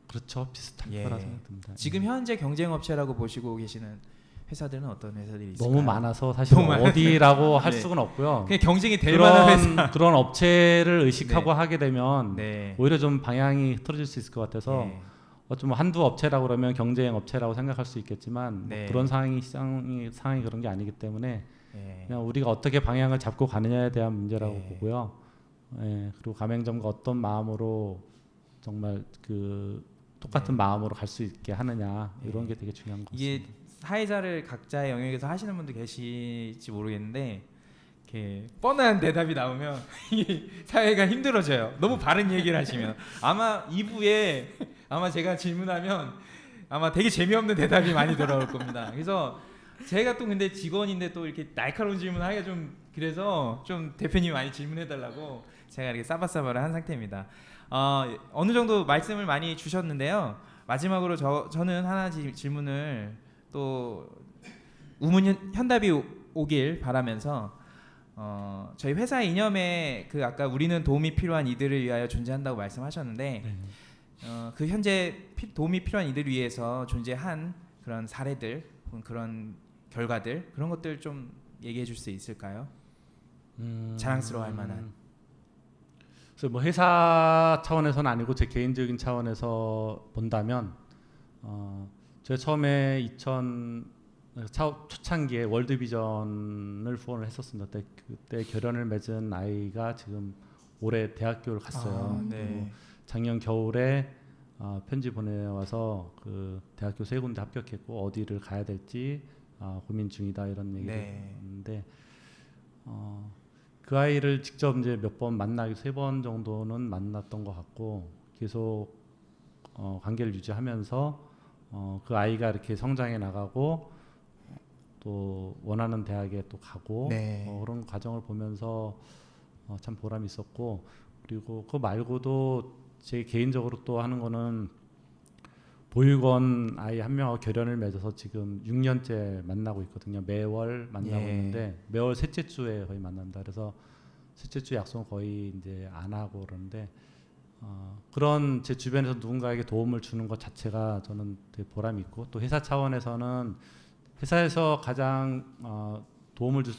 그렇죠. 비슷할
예.
거라 생각됩니다.
지금 현재 경쟁 업체라고 보시고 계시는 회사들은 어떤 회사들이 있을까요?
너무 많아서 사실
너무
어디라고 할
네.
수는 없고요.
그냥 경쟁이 될 만한 회사.
그런 업체를 의식하고
네.
하게 되면
네.
오히려 좀 방향이 틀어질 수 있을 것 같아서
네.
좀 한두 업체라고 그러면 경쟁 업체라고 생각할 수 있겠지만
네.
그런 상황이 그런 게 아니기 때문에
네.
그냥 우리가 어떻게 방향을 잡고 가느냐에 대한 문제라고
네.
보고요. 그리고 가맹점과 어떤 마음으로 정말 그 똑같은
네.
마음으로 갈 수 있게 하느냐 이런
네.
게 되게 중요한 것
이게
같습니다.
사회자를 각자의 영역에서 하시는 분도 계실지 모르겠는데 이렇게 뻔한 대답이 나오면 이 사회가 힘들어져요. 너무 바른 얘기를 하시면 아마 2부에 아마 제가 질문하면 아마 되게 재미없는 대답이 많이 돌아올 겁니다. 그래서 제가 또 근데 직원인데 또 이렇게 날카로운 질문 하기가 좀 그래서 좀 대표님이 많이 질문해달라고 제가 이렇게 싸바싸바를 한 상태입니다. 어느 정도 말씀을 많이 주셨는데요. 마지막으로 저는 하나 질문을 또 우문 현답이 오길 바라면서 저희 회사 이념에 그 아까 우리는 도움이 필요한 이들을 위하여 존재한다고 말씀하셨는데
네.
그 현재 도움이 필요한 이들을 위해서 존재한 그런 사례들 혹은 그런 결과들 그런 것들 좀 얘기해 줄 수 있을까요? 자랑스러워할 만한.
그래서 뭐 회사 차원에서는 아니고 제 개인적인 차원에서 본다면 제가 처음에 초창기에 월드비전을 후원을 했었습니다. 그때 결연을 맺은 아이가 지금 올해 대학교를 갔어요.
네.
작년 겨울에 편지 보내와서 그 대학교 3군데 합격했고 어디를 가야 될지 고민 중이다 이런 얘기를
네.
했는데 그 아이를 직접 이제 몇 번 만나기 3번 정도는 만났던 것 같고 계속 관계를 유지하면서 그 아이가 이렇게 성장해 나가고 또 원하는 대학에 또 가고
네.
그런 과정을 보면서 참 보람이 있었고 그리고 그거 말고도 제 개인적으로 또 하는 거는 보육원 아이 한 명하고 결연을 맺어서 지금 6년째 만나고 있거든요. 매월 만나고
예.
있는데 매월 셋째 주에 거의 만난다. 그래서 셋째 주 약속은 거의 이제 안 하고 그러는데 그런 제 주변에서 누군가에게 도움을 주는 것 자체가 저는 되게 보람이 있고 또 회사 차원에서는 회사에서 가장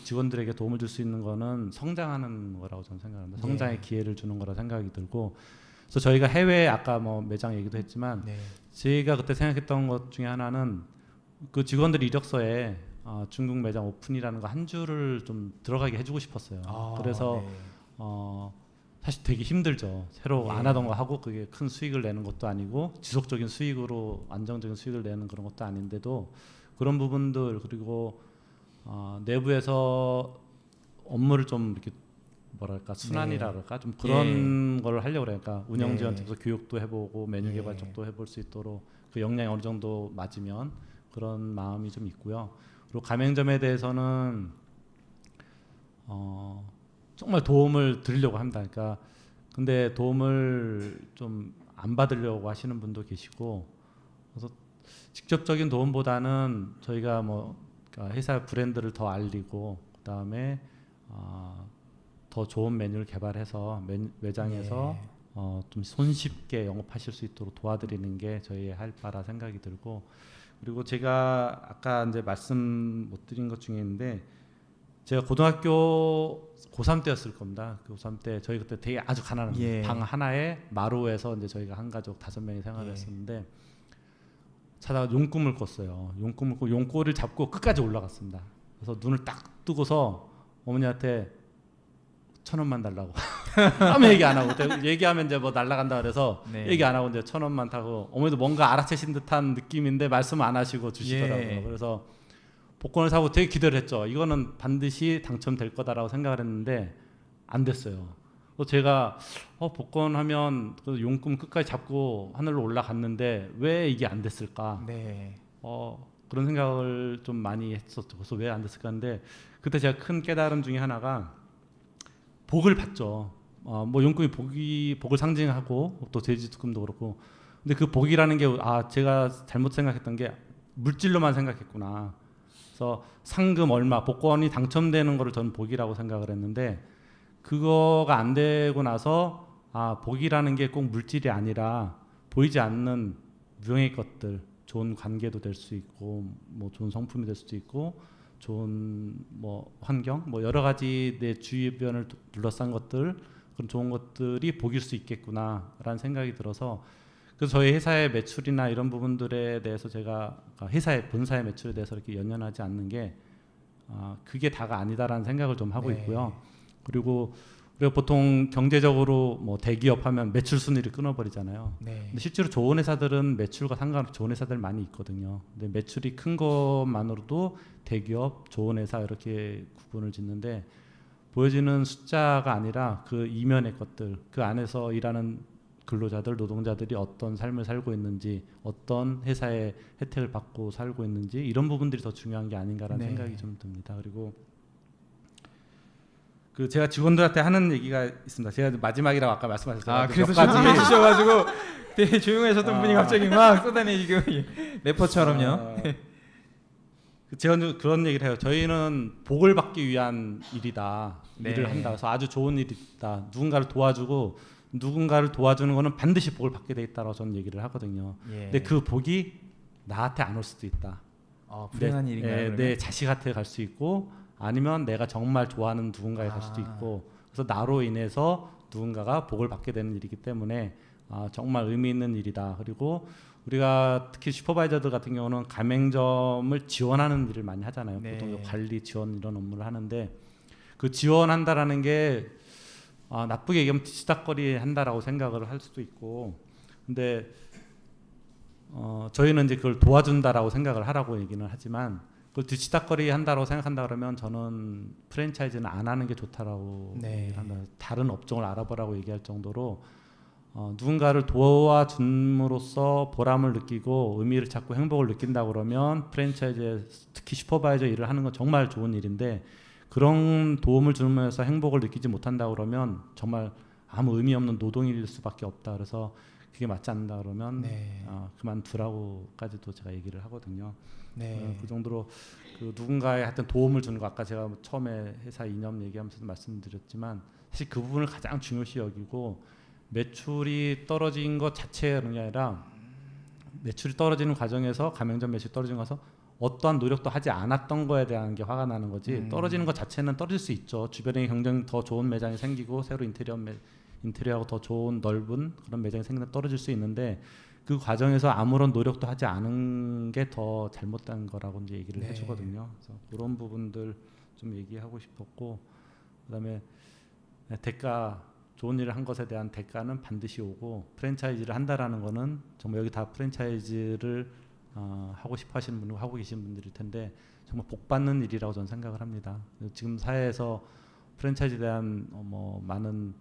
직원들에게 도움을 줄 수 있는 거는 성장하는 거라고 저는 생각합니다. 성장의
예.
기회를 주는 거라 생각이 들고 그래서 저희가 해외 아까 뭐 매장 얘기도 했지만
네.
제가 그때 생각했던 것 중에 하나는 그 직원들 이력서에 중국 매장 오픈이라는 거 한 줄을 좀 들어가게 해주고 싶었어요. 그래서
네.
사실 되게 힘들죠. 새로
예.
안 하던 거 하고 그게 큰 수익을 내는 것도 아니고 지속적인 수익으로 안정적인 수익을 내는 그런 것도 아닌데도 그런 부분들 그리고 내부에서 업무를 좀 이렇게 뭐랄까 순환이라
네.
그럴까 좀 그런
예.
걸 하려고 그러니까 운영 지원
네.
쪽에서 교육도 해보고 메뉴
예.
개발 쪽도 해볼 수 있도록 그 역량이 어느 정도 맞으면 그런 마음이 좀 있고요. 그리고 가맹점에 대해서는 정말 도움을 드리려고 합니다. 그러니까 근데 도움을 좀 안 받으려고 하시는 분도 계시고 그래서 직접적인 도움보다는 저희가 뭐 그러니까 회사 브랜드를 더 알리고 그다음에 더 좋은 메뉴를 개발해서 매장에서
예.
좀 손쉽게 영업하실 수 있도록 도와드리는 게 저희의 할 바라 생각이 들고 그리고 제가 아까 이제 말씀 못 드린 것 중에 있는데 제가 고등학교 고3 때였을 겁니다. 고3 때 저희 그때 되게 아주 가난한
예.
방 하나에 마루에서 이제 저희가 한 가족 5명이 생활을
예.
했었는데 자다가 용꿈을 꿨어요. 용꿈을 꾸고 용꼬리를 잡고 끝까지 올라갔습니다. 그래서 눈을 딱 뜨고서 어머니한테 1,000원만 달라고 아무 얘기 안 하고 얘기하면 이제 뭐 날라간다 그래서
네.
얘기 안 하고 이제 1,000원만 타고 어머니도 뭔가 알아채신 듯한 느낌인데 말씀 안 하시고 주시더라고요.
예.
그래서 복권을 사고 되게 기대를 했죠. 이거는 반드시 당첨될 거다라고 생각을 했는데 안 됐어요. 그래서 제가 복권하면 그 용꿈 끝까지 잡고 하늘로 올라갔는데 왜 이게 안 됐을까?
네.
그런 생각을 좀 많이 했었죠. 그래서 왜 안 됐을까 하는데 그때 제가 큰 깨달음 중에 하나가 복을 받죠. 뭐 용꿈이 복을 상징하고 또 돼지투금도 그렇고 근데 그 복이라는 게 제가 잘못 생각했던 게 물질로만 생각했구나. 그래서 상금 얼마 복권이 당첨되는 거를 저는 복이라고 생각을 했는데 그거가 안 되고 나서 복이라는 게 꼭 물질이 아니라 보이지 않는 무형의 것들 좋은 관계도 될 수 있고 뭐 좋은 성품이 될 수도 있고 좋은 뭐 환경 뭐 여러 가지 내 주변을 둘러싼 것들 그런 좋은 것들이 복일 수 있겠구나라는 생각이 들어서 그래서 저희 회사의 매출이나 이런 부분들에 대해서 제가 회사의 본사의 매출에 대해서 이렇게 연연하지 않는 게 그게 다가 아니다라는 생각을 좀 하고
네.
있고요. 그리고 우리가 보통 경제적으로 뭐 대기업 하면 매출 순위를 끊어버리잖아요.
네.
근데 실제로 좋은 회사들은 매출과 상관없이 좋은 회사들 많이 있거든요. 근데 매출이 큰 것만으로도 대기업, 좋은 회사 이렇게 구분을 짓는데 보여지는 숫자가 아니라 그 이면의 것들, 그 안에서 일하는 근로자들, 노동자들이 어떤 삶을 살고 있는지, 어떤 회사의 혜택을 받고 살고 있는지 이런 부분들이 더 중요한 게 아닌가라는
네.
생각이 좀 듭니다. 그리고 그 제가 직원들한테 하는 얘기가 있습니다. 제가 마지막이라고 아까 말씀하셨어요.
아, 그래서
몇 가지
질문해 주셔가지고 되게 조용하셨던 분이 갑자기 막 쏟아내시고 래퍼처럼요.
제가 그런 얘기를 해요. 저희는 복을 받기 위한 일이다.
네.
일을 한다. 그래서 아주 좋은 일이다. 누군가를 도와주고 누군가를 도와주는 거는 반드시 복을 받게 돼 있다라고 저는 얘기를 하거든요.
예.
근데 그 복이 나한테 안 올 수도 있다.
불행한 일인가요? 그러면?
내 자식한테 갈 수 있고 아니면 내가 정말 좋아하는 누군가에 갈 수도 있고 그래서 나로 인해서 누군가가 복을 받게 되는 일이기 때문에 정말 의미 있는 일이다. 그리고 우리가 특히 슈퍼바이저들 같은 경우는 가맹점을 지원하는 일을 많이 하잖아요.
네.
보통 관리 지원 이런 업무를 하는데 그 지원한다라는 게 나쁘게 얘기하면 뒤치다거리 한다라고 생각을 할 수도 있고 근데 저희는 이제 그걸 도와준다라고 생각을 하라고 얘기는 하지만 그걸 뒤치다거리 한다라고 생각한다 그러면 저는 프랜차이즈는 안 하는 게 좋다라고
네.
얘기를 한다. 다른 업종을 알아보라고 얘기할 정도로 누군가를 도와줌으로써 보람을 느끼고 의미를 찾고 행복을 느낀다 그러면 프랜차이즈에 특히 슈퍼바이저 일을 하는 건 정말 좋은 일인데 그런 도움을 주면서 행복을 느끼지 못한다 그러면 정말 아무 의미 없는 노동일 수밖에 없다. 그래서 그게 맞지 않는다 그러면
네.
그만두라고까지도 제가 얘기를 하거든요.
네.
그 정도로 그 누군가의 하여튼 도움을 주는 거 아까 제가 처음에 회사 이념 얘기하면서도 말씀드렸지만 사실 그 부분을 가장 중요시 여기고 매출이 떨어진 것 자체가 아니라 매출이 떨어지는 과정에서 가맹점 매출이 떨어지는 것에서 어떠한 노력도 하지 않았던 거에 대한 게 화가 나는 거지 떨어지는 것 자체는 떨어질 수 있죠. 주변에 경쟁 더 좋은 매장이 생기고 새로 인테리어하고 더 좋은 넓은 그런 매장이 생기면 떨어질 수 있는데 그 과정에서 아무런 노력도 하지 않은 게 더 잘못된 거라고 이제 얘기를
네.
해주거든요. 그래서 그런 부분들 좀 얘기하고 싶었고 그다음에 대가 좋은 일을 한 것에 대한 대가는 반드시 오고 프랜차이즈를 한다라는 거는 정말 여기 다 프랜차이즈를 하고 싶어 하시는 분이고 하고 계신 분들일 텐데 정말 복 받는 일이라고 저는 생각을 합니다. 지금 사회에서 프랜차이즈에 대한 많은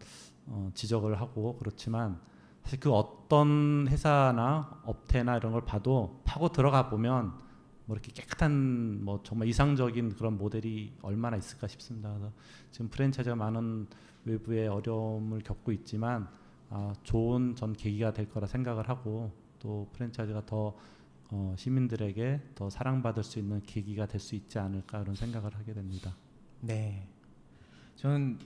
지적을 하고 그렇지만 사실 그 어떤 회사나 업태나 이런 걸 봐도 파고 들어가 보면 뭐 이렇게 깨끗한 뭐 정말 이상적인 그런 모델이 얼마나 있을까 싶습니다. 그래서 지금 프랜차이즈가 많은 외부의 어려움을 겪고 있지만 좋은 전 계기가 될 거라 생각을 하고 또 프랜차이즈가 더 시민들에게 더 사랑받을 수 있는 계기가 될 수 있지 않을까 그런 생각을 하게 됩니다.
네. 저는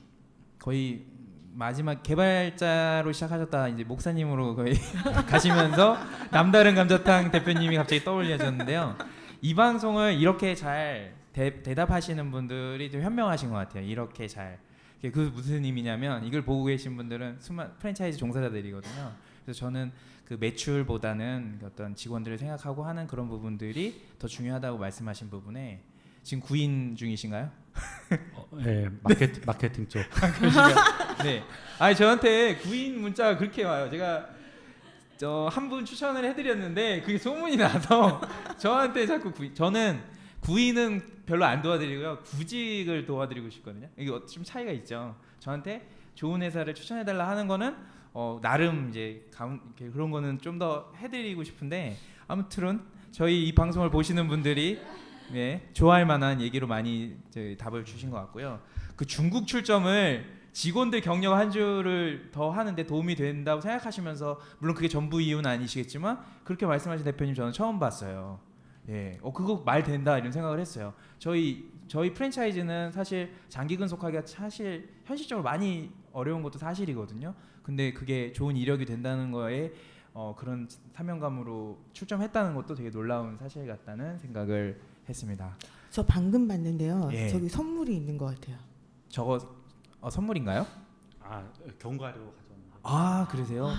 거의 마지막 개발자로 시작하셨다 이제 목사님으로 거의 가시면서 남다른 감자탕 대표님이 갑자기 떠올려졌는데요. 이 방송을 이렇게 잘 대답하시는 분들이 좀 현명하신 것 같아요. 이렇게 잘. 그 무슨 의미냐면 이걸 보고 계신 분들은 수많은 프랜차이즈 종사자들이거든요. 그래서 저는 그 매출보다는 어떤 직원들을 생각하고 하는 그런 부분들이 더 중요하다고 말씀하신 부분에 지금 구인 중이신가요?
네, 마케팅 쪽.
네. 아니 저한테 구인 문자가 그렇게 와요. 제가 한 분 추천을 해드렸는데 그게 소문이 나서 저한테 자꾸 저는 구인은 별로 안 도와드리고요. 구직을 도와드리고 싶거든요. 이게 좀 차이가 있죠. 저한테 좋은 회사를 추천해달라 하는 거는 나름 이제 그런 거는 좀 더 해드리고 싶은데 아무튼 저희 이 방송을 보시는 분들이 좋아할 만한 얘기로 많이 답을 주신 것 같고요. 그 중국 출점을 직원들 경력 한 주를 더 하는데 도움이 된다고 생각하시면서 물론 그게 전부 이유는 아니시겠지만 그렇게 말씀하신 대표님 저는 처음 봤어요. 그거 말 된다 이런 생각을 했어요. 저희 프랜차이즈는 사실 장기 근속하기가 사실 현실적으로 많이 어려운 것도 사실이거든요. 근데 그게 좋은 이력이 된다는 거에 그런 사명감으로 출점했다는 것도 되게 놀라운 사실 같다는 생각을 했습니다.
저 방금 봤는데요.
예.
저기 선물이 있는 것 같아요.
저거 선물인가요?
경과료 가져온.
그러세요?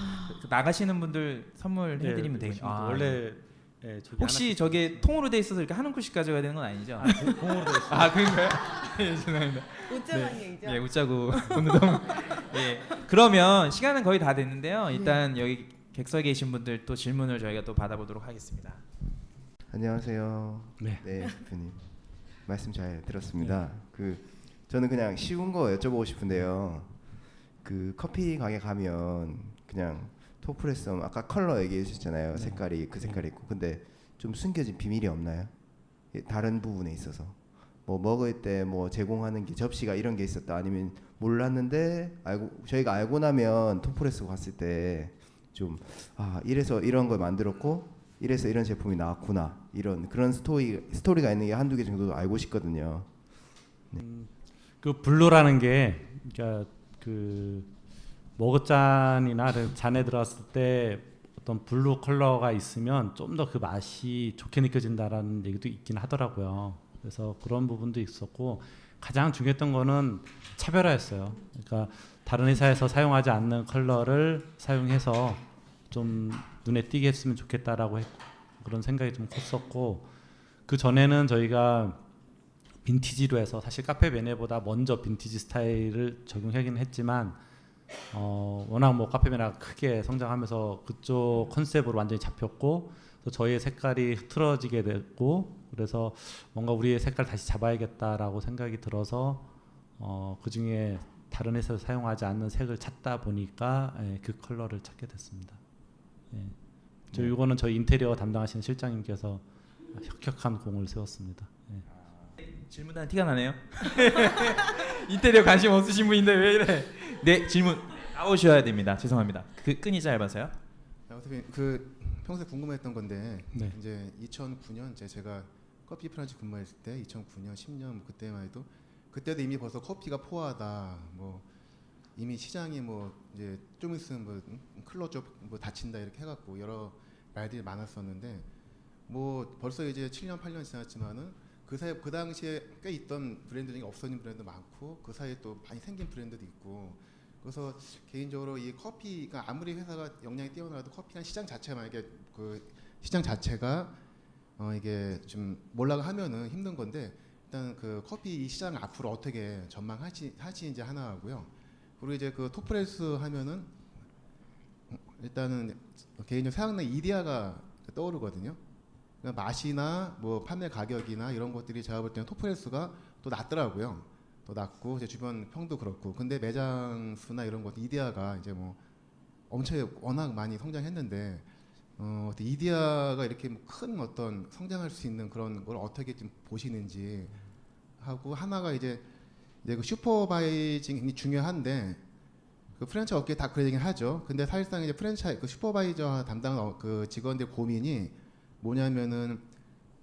나가시는 분들 선물 해드리면 되겠죠.
원래 저기
혹시 저게 통으로 돼 있어서 이렇게 한 움큼씩 가져가야 되는 건 아니죠?
공으로 돼 있어요.
그런가요? 죄송합니다.
웃자만 얘기죠.
웃자고 오늘도 그러면 시간은 거의 다 됐는데요. 일단 여기 객석에 계신 분들 또 질문을 저희가 또 받아보도록 하겠습니다.
안녕하세요.
네.
대표님 말씀 잘 들었습니다. 저는 그냥 쉬운 거 여쭤보고 싶은데요. 그 커피 가게 가면 그냥 토프레스 아까 컬러 얘기해 주셨잖아요. 색깔이 그 색깔이 있고 근데 좀 숨겨진 비밀이 없나요? 다른 부분에 있어서 뭐 먹을 때 뭐 제공하는 게 접시가 이런 게 있었다 아니면 몰랐는데 저희가 알고 나면 토프레스 갔을 때 좀 이래서 이런 걸 만들었고 이래서 이런 제품이 나왔구나 이런 그런 스토리가 있는 게 한두 개 정도 알고 싶거든요.
그 블루라는 게 그러니까 그 머그잔이나 잔에 들어갔을 때 어떤 블루 컬러가 있으면 좀 더 그 맛이 좋게 느껴진다라는 얘기도 있긴 하더라고요. 그래서 그런 부분도 있었고 가장 중요했던 거는 차별화였어요. 그러니까 다른 회사에서 사용하지 않는 컬러를 사용해서 좀 눈에 띄게 했으면 좋겠다라고 그런 생각이 좀 컸었고 그 전에는 저희가 빈티지로 해서 사실 카페 베네보다 먼저 빈티지 스타일을 적용하긴 했지만 워낙 뭐 카페 베네가 크게 성장하면서 그쪽 컨셉으로 완전히 잡혔고 또 저희의 색깔이 흐트러지게 됐고 그래서 뭔가 우리의 색깔 다시 잡아야겠다라고 생각이 들어서 그 중에 다른 회사에서 사용하지 않는 색을 찾다 보니까 그 컬러를 찾게 됐습니다. 저 이거는 저희 인테리어 담당하시는 실장님께서 혁혁한 공을 세웠습니다.
질문한 티가 나네요. 인테리어 관심 없으신 분인데 왜 이래? 네, 질문 나오셔야 됩니다. 죄송합니다. 그 끈이 짧아서요.
어차피 그 평소에 궁금했던 건데
네.
이제 2009년 제가 커피 프란치 근무했을 때 2009년 10년 그때만 해도 그때도 이미 벌써 커피가 포화다 뭐 이미 시장이 뭐 이제 좀 있으면 뭐 클로 쪽뭐 닫힌다 이렇게 해갖고 여러 말들이 많았었는데 뭐 벌써 이제 7년 8년 지났지만은 그 사이 그 당시에 꽤 있던 브랜드 중에 없어진 브랜드 많고 그 사이에 또 많이 생긴 브랜드도 있고 그래서 개인적으로 이 커피가 아무리 회사가 역량이 뛰어나도 커피란 시장 자체가 만약에 그 시장 자체가 이게 좀 몰락하면은 힘든 건데 일단 그 커피 이 시장 앞으로 어떻게 전망하시는지 하나 하고요. 그리고 이제 그 토프레스 하면은 일단은 개인적으로 생각나는 이디야가 떠오르거든요. 그러니까 맛이나 뭐 판매 가격이나 이런 것들이 제가 볼 때는 토프레스가 또 낮더라고요. 또 낮고 제 주변 평도 그렇고 근데 매장 수나 이런 것 이디야가 이제 뭐 엄청 워낙 많이 성장했는데 이디야가 이렇게 큰 어떤 성장할 수 있는 그런 걸 어떻게 좀 보시는지 하고 하나가 이제 그 슈퍼바이징이 굉장히 중요한데 그 프랜차이즈 업계 다 그런 얘기는 하죠. 근데 사실상 이제 그 슈퍼바이저 담당 그 직원들 고민이 뭐냐면은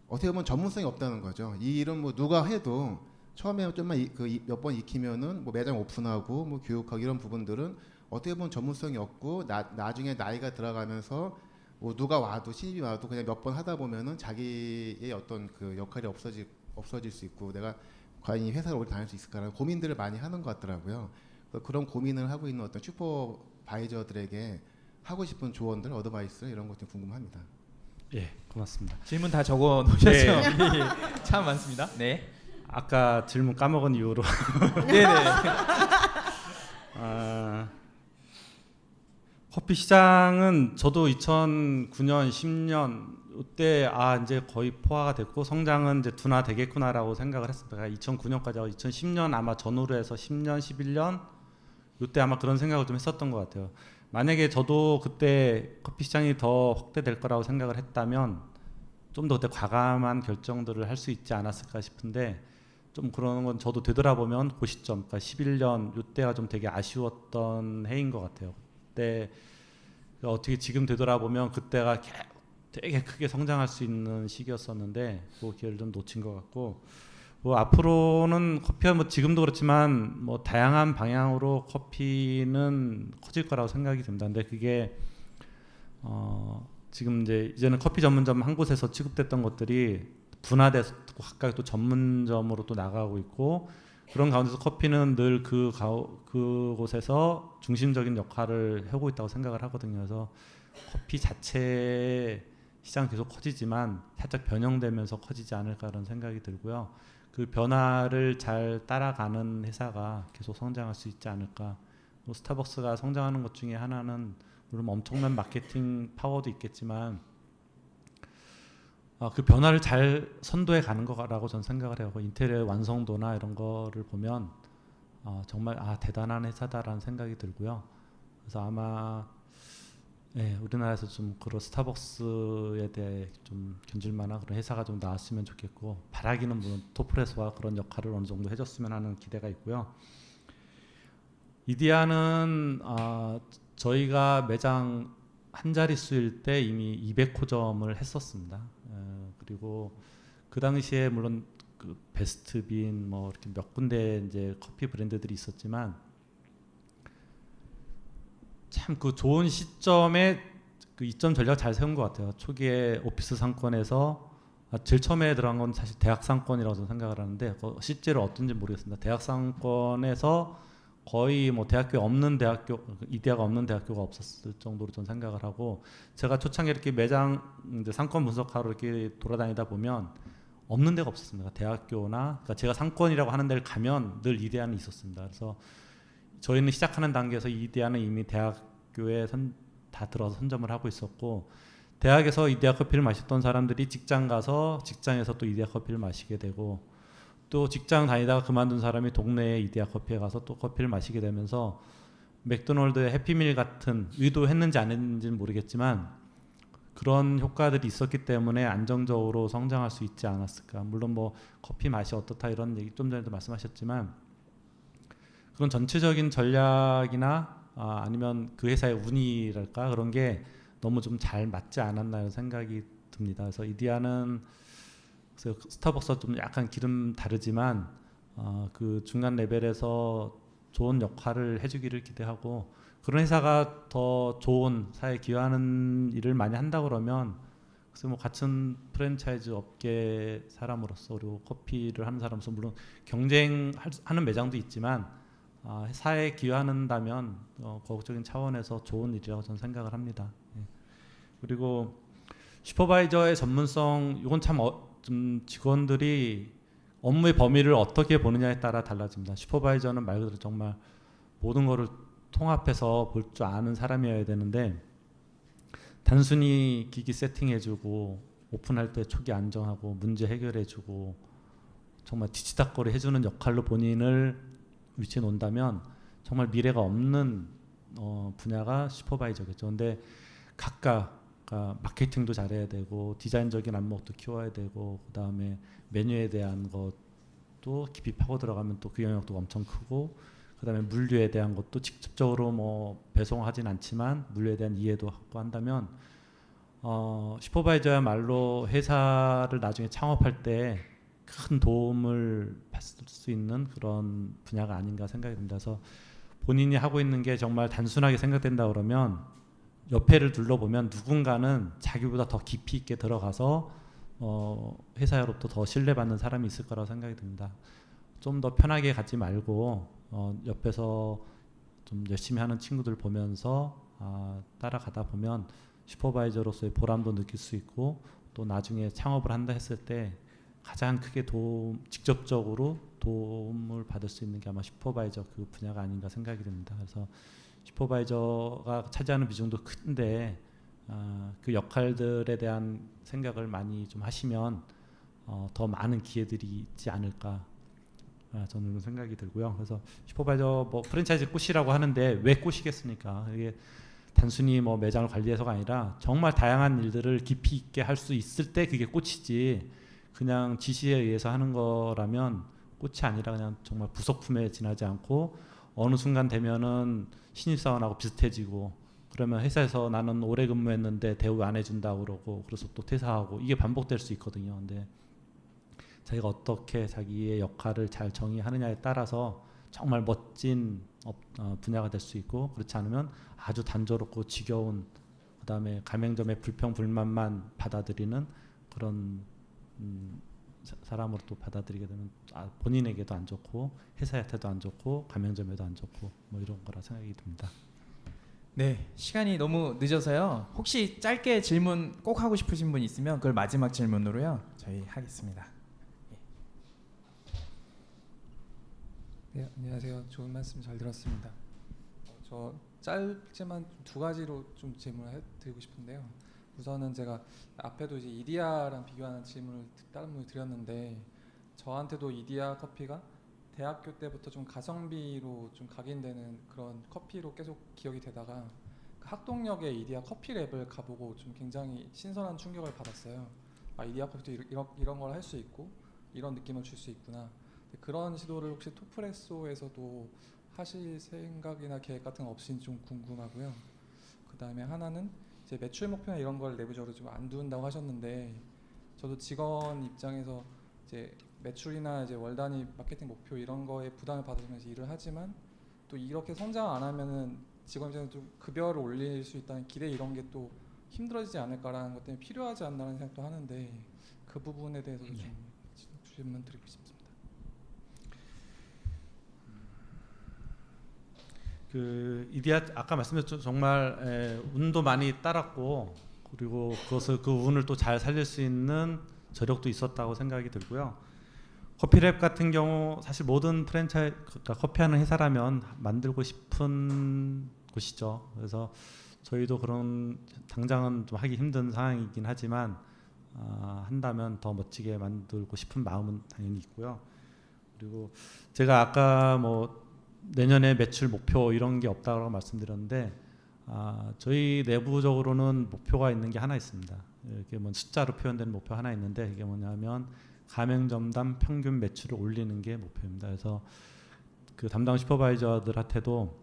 어떻게 보면 전문성이 없다는 거죠. 이 일은 뭐 누가 해도 처음에 좀만 몇 번 익히면은 뭐 매장 오픈하고 뭐 교육하고 이런 부분들은 어떻게 보면 전문성이 없고 나중에 나이가 들어가면서 뭐 누가 와도 신입이 와도 그냥 몇 번 하다 보면은 자기의 어떤 그 역할이 없어질 수 있고 내가 과연 이 회사를 오래 다닐 수 있을까라는 고민들을 많이 하는 것 같더라고요. 그런 고민을 하고 있는 어떤 슈퍼바이저들에게 하고 싶은 조언들, 어드바이스 이런 것 좀 궁금합니다.
예, 고맙습니다.
질문 다 적어 놓으셨죠? 네. 참 많습니다. 네.
아까 질문 까먹은 이유로
네네.
커피 시장은 저도 2009년, 10년 이때 이제 거의 포화가 됐고 성장은 이제 둔화되겠구나라고 생각을 했습니다. 2009년까지 하고 2010년 아마 전후로 해서 10년, 11년 이때 아마 그런 생각을 좀 했었던 것 같아요. 만약에 저도 그때 커피 시장이 더 확대될 거라고 생각을 했다면 좀 더 그때 과감한 결정들을 할 수 있지 않았을까 싶은데 좀 그런 건 저도 되돌아보면 그 시점, 그러니까 11년 이때가 좀 되게 아쉬웠던 해인 것 같아요. 그때 어떻게 지금 되돌아보면 그때가 되게 크게 성장할 수 있는 시기였었는데 그 기회를 좀 놓친 것 같고 뭐 앞으로는 커피가 뭐 지금도 그렇지만 뭐 다양한 방향으로 커피는 커질 거라고 생각이 듭니다. 근데 그게 지금 이제는 커피 전문점 한 곳에서 취급됐던 것들이 분화돼서 각각 또 전문점으로 또 나가고 있고 그런 가운데서 커피는 늘 그곳에서 중심적인 역할을 하고 있다고 생각을 하거든요. 그래서 커피 자체 시장 계속 커지지만 살짝 변형되면서 커지지 않을까라는 생각이 들고요. 그 변화를 잘 따라가는 회사가 계속 성장할 수 있지 않을까. 뭐 스타벅스가 성장하는 것 중에 하나는 물론 엄청난 마케팅 파워도 있겠지만 그 변화를 잘 선도해 가는 거라고 저는 생각을 해요. 인테리어 완성도나 이런 거를 보면 정말 대단한 회사다라는 생각이 들고요. 그래서 아마 네, 우리나라에서 좀 그런 스타벅스에 대해 좀 견줄만한 그런 회사가 좀 나왔으면 좋겠고, 바라기는 물론 토프레스와 그런 역할을 어느 정도 해줬으면 하는 기대가 있고요. 이디야는 저희가 매장 한 자릿수일 때 이미 200호점을 했었습니다. 그리고 그 당시에 물론 그 베스트빈 뭐 이렇게 몇 군데 이제 커피 브랜드들이 있었지만 참 그 좋은 시점에 그 이점 전략 잘 세운 것 같아요. 초기에 오피스 상권에서 제일 처음에 들어간 건 사실 대학 상권이라고 저는 생각을 하는데 실제로 어떤지 모르겠습니다. 대학 상권에서 거의 뭐 대학교에 없는 대학교, 이디야가 없는 대학교가 없었을 정도로 저는 생각을 하고, 제가 초창기에 이렇게 매장 이제 상권 분석하러 이렇게 돌아다니다 보면 없는 데가 없었습니다. 대학교나 그러니까 제가 상권이라고 하는 데를 가면 늘 이디야는 있었습니다. 그래서 저희는 시작하는 단계에서 이디야는 이미 대학교에 다 들어서 선점을 하고 있었고, 대학에서 이디야 커피를 마셨던 사람들이 직장 가서 직장에서 또 이디야 커피를 마시게 되고, 또 직장 다니다가 그만둔 사람이 동네에 이디야 커피에 가서 또 커피를 마시게 되면서 맥도날드의 해피밀 같은, 의도했는지 안 했는지는 모르겠지만 그런 효과들이 있었기 때문에 안정적으로 성장할 수 있지 않았을까. 물론 뭐 커피 맛이 어떻다 이런 얘기 좀 전에도 말씀하셨지만, 그런 전체적인 전략이나 아니면 그 회사의 운이랄까 그런 게 너무 좀 잘 맞지 않았나 이런 생각이 듭니다. 그래서 이디야는 스타벅스와 좀 약간 기름 다르지만 그 중간 레벨에서 좋은 역할을 해주기를 기대하고, 그런 회사가 더 좋은 사회에 기여하는 일을 많이 한다 그러면, 그래서 뭐 같은 프랜차이즈 업계 사람으로서 그리고 커피를 하는 사람으로서 물론 경쟁하는 매장도 있지만 사회에 기여한다면 거국적인 차원에서 좋은 일이라고 저는 생각을 합니다. 예. 그리고 슈퍼바이저의 전문성, 이건 참 좀 직원들이 업무의 범위를 어떻게 보느냐에 따라 달라집니다. 슈퍼바이저는 말 그대로 정말 모든 거를 통합해서 볼 줄 아는 사람이어야 되는데, 단순히 기기 세팅해주고 오픈할 때 초기 안정하고 문제 해결해주고 정말 뒤치다거리 해주는 역할로 본인을 위치해 놓는다면 정말 미래가 없는 분야가 슈퍼바이저겠죠. 근데 각각 마케팅도 잘해야 되고 디자인적인 안목도 키워야 되고, 그 다음에 메뉴에 대한 것도 깊이 파고 들어가면 또 그 영역도 엄청 크고, 그 다음에 물류에 대한 것도 직접적으로 뭐 배송하진 않지만 물류에 대한 이해도 하고 한다면 슈퍼바이저야말로 회사를 나중에 창업할 때 큰 도움을 받을 수 있는 그런 분야가 아닌가 생각이 듭니다. 그래서 본인이 하고 있는 게 정말 단순하게 생각된다 그러면 옆에를 둘러보면 누군가는 자기보다 더 깊이 있게 들어가서 회사로부터 더 신뢰받는 사람이 있을 거라고 생각이 듭니다. 좀 더 편하게 가지 말고 옆에서 좀 열심히 하는 친구들 보면서 따라가다 보면 슈퍼바이저로서의 보람도 느낄 수 있고, 또 나중에 창업을 한다 했을 때 가장 크게 직접적으로 도움을 받을 수 있는 게 아마 슈퍼바이저 그 분야가 아닌가 생각이 듭니다. 그래서 슈퍼바이저가 차지하는 비중도 큰데 그 역할들에 대한 생각을 많이 좀 하시면 더 많은 기회들이 있지 않을까 저는 생각이 들고요. 그래서 슈퍼바이저 뭐 프랜차이즈 꽃이라고 하는데 왜 꽃이겠습니까? 이게 단순히 뭐 매장을 관리해서가 아니라 정말 다양한 일들을 깊이 있게 할 수 있을 때 그게 꽃이지, 그냥 지시에 의해서 하는 거라면 꽃이 아니라 그냥 정말 부속품에 지나지 않고 어느 순간 되면은 신입사원하고 비슷해지고, 그러면 회사에서 나는 오래 근무했는데 대우 안 해준다고 그러고 그래서 또 퇴사하고, 이게 반복될 수 있거든요. 근데 자기가 어떻게 자기의 역할을 잘 정의하느냐에 따라서 정말 멋진 분야가 될 수 있고, 그렇지 않으면 아주 단조롭고 지겨운, 그다음에 가맹점의 불평 불만만 받아들이는 그런 사람으로 또 받아들이게 되면 본인에게도 안 좋고 회사한테도 안 좋고 가맹점에도 안 좋고 뭐 이런 거라 생각이 듭니다.
네, 시간이 너무 늦어서요. 혹시 짧게 질문 꼭 하고 싶으신 분 있으면 그걸 마지막 질문으로요 저희 하겠습니다.
네, 안녕하세요. 좋은 말씀 잘 들었습니다. 저 짧지만 두 가지로 좀 질문을 드리고 싶은데요. 우선은 제가 앞에도 이제 이디야랑 비교하는 질문을 다른 분이 드렸는데, 저한테도 이디야 커피가 대학교 때부터 좀 가성비로 좀 각인되는 그런 커피로 계속 기억이 되다가 학동역의 이디야 커피랩을 가보고 좀 굉장히 신선한 충격을 받았어요. 아, 이디야 커피도 이런 걸 할 수 있고 이런 느낌을 줄 수 있구나. 그런 시도를 혹시 토프레소에서도 하실 생각이나 계획 같은 거 없인지 좀 궁금하고요. 그 다음에 하나는 이제 매출 목표나 이런 걸 내부적으로 좀 안 두는다고 하셨는데, 저도 직원 입장에서 이제 매출이나 이제 월 단위 마케팅 목표 이런 거에 부담을 받으면서 일을 하지만 또 이렇게 성장 안 하면은 직원 입장에서 좀 급여를 올릴 수 있다는 기대 이런 게 또 힘들어지지 않을까라는 것 때문에 필요하지 않나라는 생각도 하는데, 그 부분에 대해서도 좀 질문 드리고 싶습니다.
그 이디야 아까 말씀드렸죠. 정말 운도 많이 따랐고, 그리고 그것을 그 운을 또 잘 살릴 수 있는 저력도 있었다고 생각이 들고요. 커피랩 같은 경우 사실 모든 프랜차이즈, 그러니까 커피하는 회사라면 만들고 싶은 곳이죠. 그래서 저희도 그런 당장은 좀 하기 힘든 상황이긴 하지만 한다면 더 멋지게 만들고 싶은 마음은 당연히 있고요. 그리고 제가 아까 뭐 내년에 매출 목표 이런 게 없다고 말씀드렸는데, 저희 내부적으로는 목표가 있는 게 하나 있습니다. 이게 뭐 숫자로 표현되는 목표 하나 있는데, 이게 뭐냐면 가맹점당 평균 매출을 올리는 게 목표입니다. 그래서 그 담당 슈퍼바이저들한테도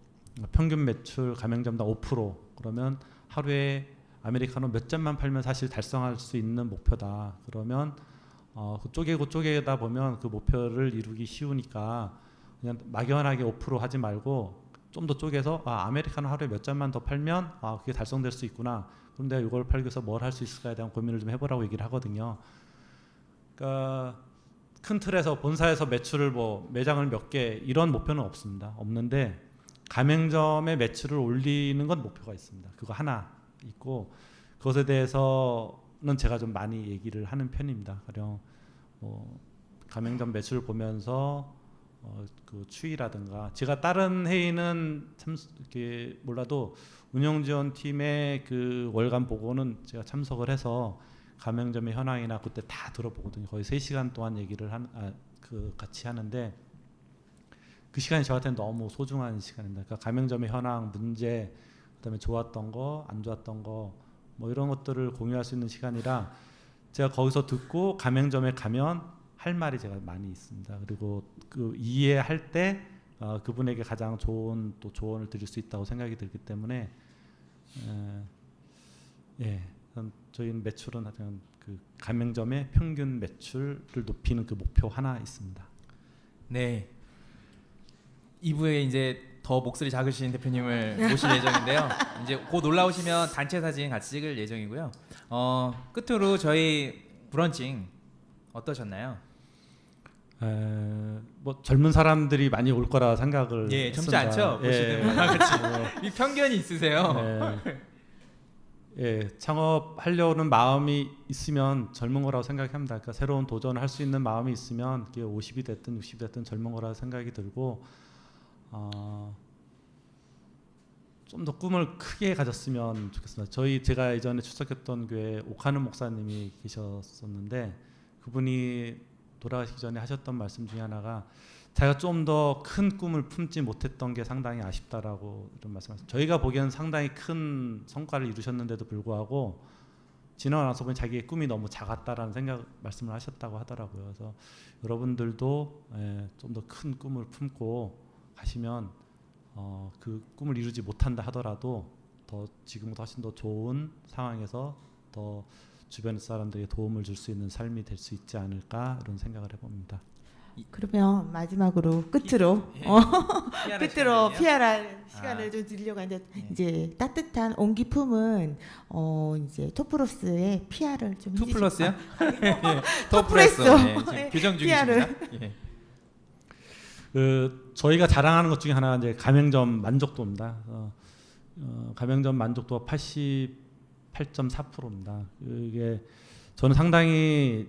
평균 매출 가맹점당 5%, 그러면 하루에 아메리카노 몇 잔만 팔면 사실 달성할 수 있는 목표다. 그러면 그 쪼개다 보면 그 목표를 이루기 쉬우니까 그냥 막연하게 5% 하지 말고 좀 더 쪼개서 아메리카노 하루에 몇 잔만 더 팔면 그게 달성될 수 있구나. 그럼 내가 이걸 팔기 위해서 뭘 할 수 있을까에 대한 고민을 좀 해보라고 얘기를 하거든요. 그러니까 큰 틀에서 본사에서 매출을 뭐 매장을 몇 개 이런 목표는 없습니다. 없는데 가맹점의 매출을 올리는 건 목표가 있습니다. 그거 하나 있고, 그것에 대해서는 제가 좀 많이 얘기를 하는 편입니다. 가령 뭐 가맹점 매출을 보면서 그 추이라든가, 제가 다른 회의는 참 이렇게 몰라도 운영지원팀의 그 월간 보고는 제가 참석을 해서 가맹점의 현황이나 그때 다 들어보거든요. 거의 3시간 동안 얘기를 같이 하는데, 그 시간이 저한테는 너무 소중한 시간입니다. 그러니까 가맹점의 현황, 문제, 그다음에 좋았던 거, 안 좋았던 거, 뭐 이런 것들을 공유할 수 있는 시간이라 제가 거기서 듣고 가맹점에 가면 할 말이 제가 많이 있습니다. 그리고 그 이해할 때 그분에게 가장 좋은 또 조언을 드릴 수 있다고 생각이 들기 때문에 저희는 매출은 하여튼 그 가맹점의 평균 매출을 높이는 그 목표 하나 있습니다.
네. 2부에 이제 더 목소리 작으신 대표님을 모실 예정인데요. 이제 곧 올라오시면 단체 사진 같이 찍을 예정이고요. 끝으로 저희 브런칭 어떠셨나요?
뭐 젊은 사람들이 많이 올 거라 생각을
예, 젊지
했습니다.
않죠? 보시는 그렇죠. 이 편견이 있으세요.
창업하려는 마음이 있으면 젊은 거라고 생각합니다. 그러니까 새로운 도전을 할 수 있는 마음이 있으면 그게 50이 됐든 60이 됐든 젊은 거라고 생각이 들고, 좀 더 꿈을 크게 가졌으면 좋겠습니다. 제가 예전에 출석했던 교회에 옥하는 목사님이 계셨었는데, 그분이 돌아가시기 전에 하셨던 말씀 중에 하나가 자기가 좀 더 큰 꿈을 품지 못했던 게 상당히 아쉽다라고 이런 말씀하셨어요. 저희가 보기에는 상당히 큰 성과를 이루셨는데도 불구하고 지나고 나서 보니 자기의 꿈이 너무 작았다라는 말씀을 하셨다고 하더라고요. 그래서 여러분들도 좀 더 큰 꿈을 품고 가시면 그 꿈을 이루지 못한다 하더라도 더 지금보다 훨씬 더 좋은 상황에서 더 주변 사람들에게 도움을 줄 수 있는 삶이 될 수 있지 않을까, 이런 생각을 해봅니다.
그러면 마지막으로 끝으로 끝으로 피아라 시간을 좀 드리려고 하는데, 이제 따뜻한 온기 품은 이제 토프로스의 피아를 좀
투 플러스요?
토프레소.
지금 교정 중이십니다.
저희가 자랑하는 것 중에 하나가 이제 가맹점 만족도입니다. 가맹점 만족도가 88.4%입니다. 이게 저는 상당히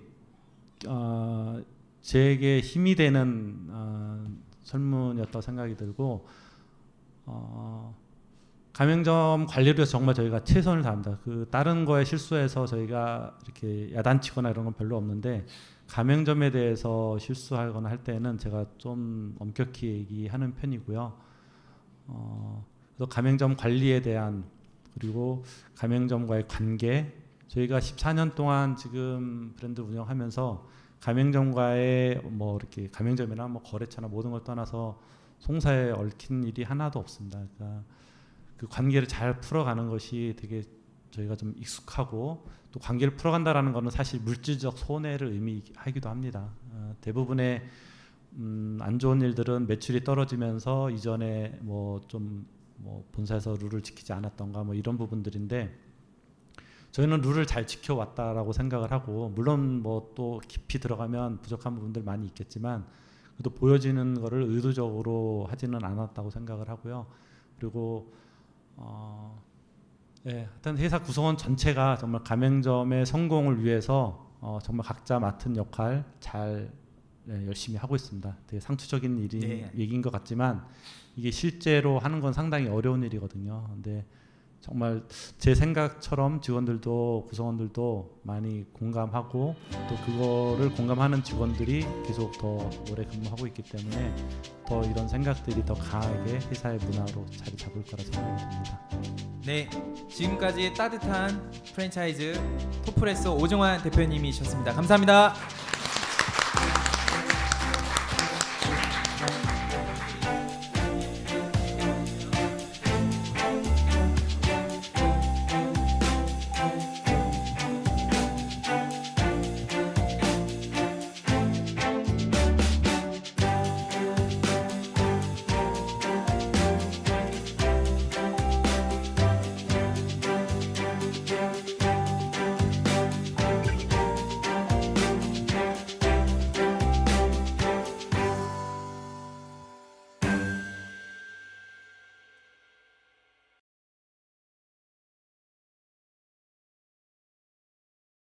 제게 힘이 되는 설문이었다고 생각이 들고, 가맹점 관리를 위해서 정말 저희가 최선을 다합니다. 그 다른 거에 실수해서 저희가 이렇게 야단치거나 이런 건 별로 없는데, 가맹점에 대해서 실수하거나 할 때는 제가 좀 엄격히 얘기하는 편이고요. 그래서 가맹점 관리에 대한 그리고 가맹점과의 관계. 저희가 14년 동안 지금 브랜드 운영하면서 가맹점과의 뭐 이렇게 가맹점이나 뭐 거래처나 모든 걸 떠나서 송사에 얽힌 일이 하나도 없습니다. 그러니까 그 관계를 잘 풀어가는 것이 되게 저희가 좀 익숙하고, 또 관계를 풀어간다라는 것은 사실 물질적 손해를 의미하기도 합니다. 대부분의 안 좋은 일들은 매출이 떨어지면서 이전에 뭐 좀 뭐 본사에서 룰을 지키지 않았던가 뭐 이런 부분들인데, 저희는 룰을 잘 지켜왔다라고 생각을 하고, 물론 뭐 또 깊이 들어가면 부족한 부분들 많이 있겠지만 그래도 보여지는 거를 의도적으로 하지는 않았다고 생각을 하고요. 그리고 하여튼 회사 구성원 전체가 정말 가맹점의 성공을 위해서 정말 각자 맡은 역할 잘 열심히 하고 있습니다. 되게 상투적인 얘기인 것 같지만 이게 실제로 하는 건 상당히 어려운 일이거든요. 근데 정말 제 생각처럼 직원들도 구성원들도 많이 공감하고, 또 그거를 공감하는 직원들이 계속 더 오래 근무하고 있기 때문에 더 이런 생각들이 더 강하게 회사의 문화로 자리 잡을 거라 생각이 듭니다.
네, 지금까지 따뜻한 프랜차이즈 토프레소 오정환 대표님이셨습니다. 감사합니다.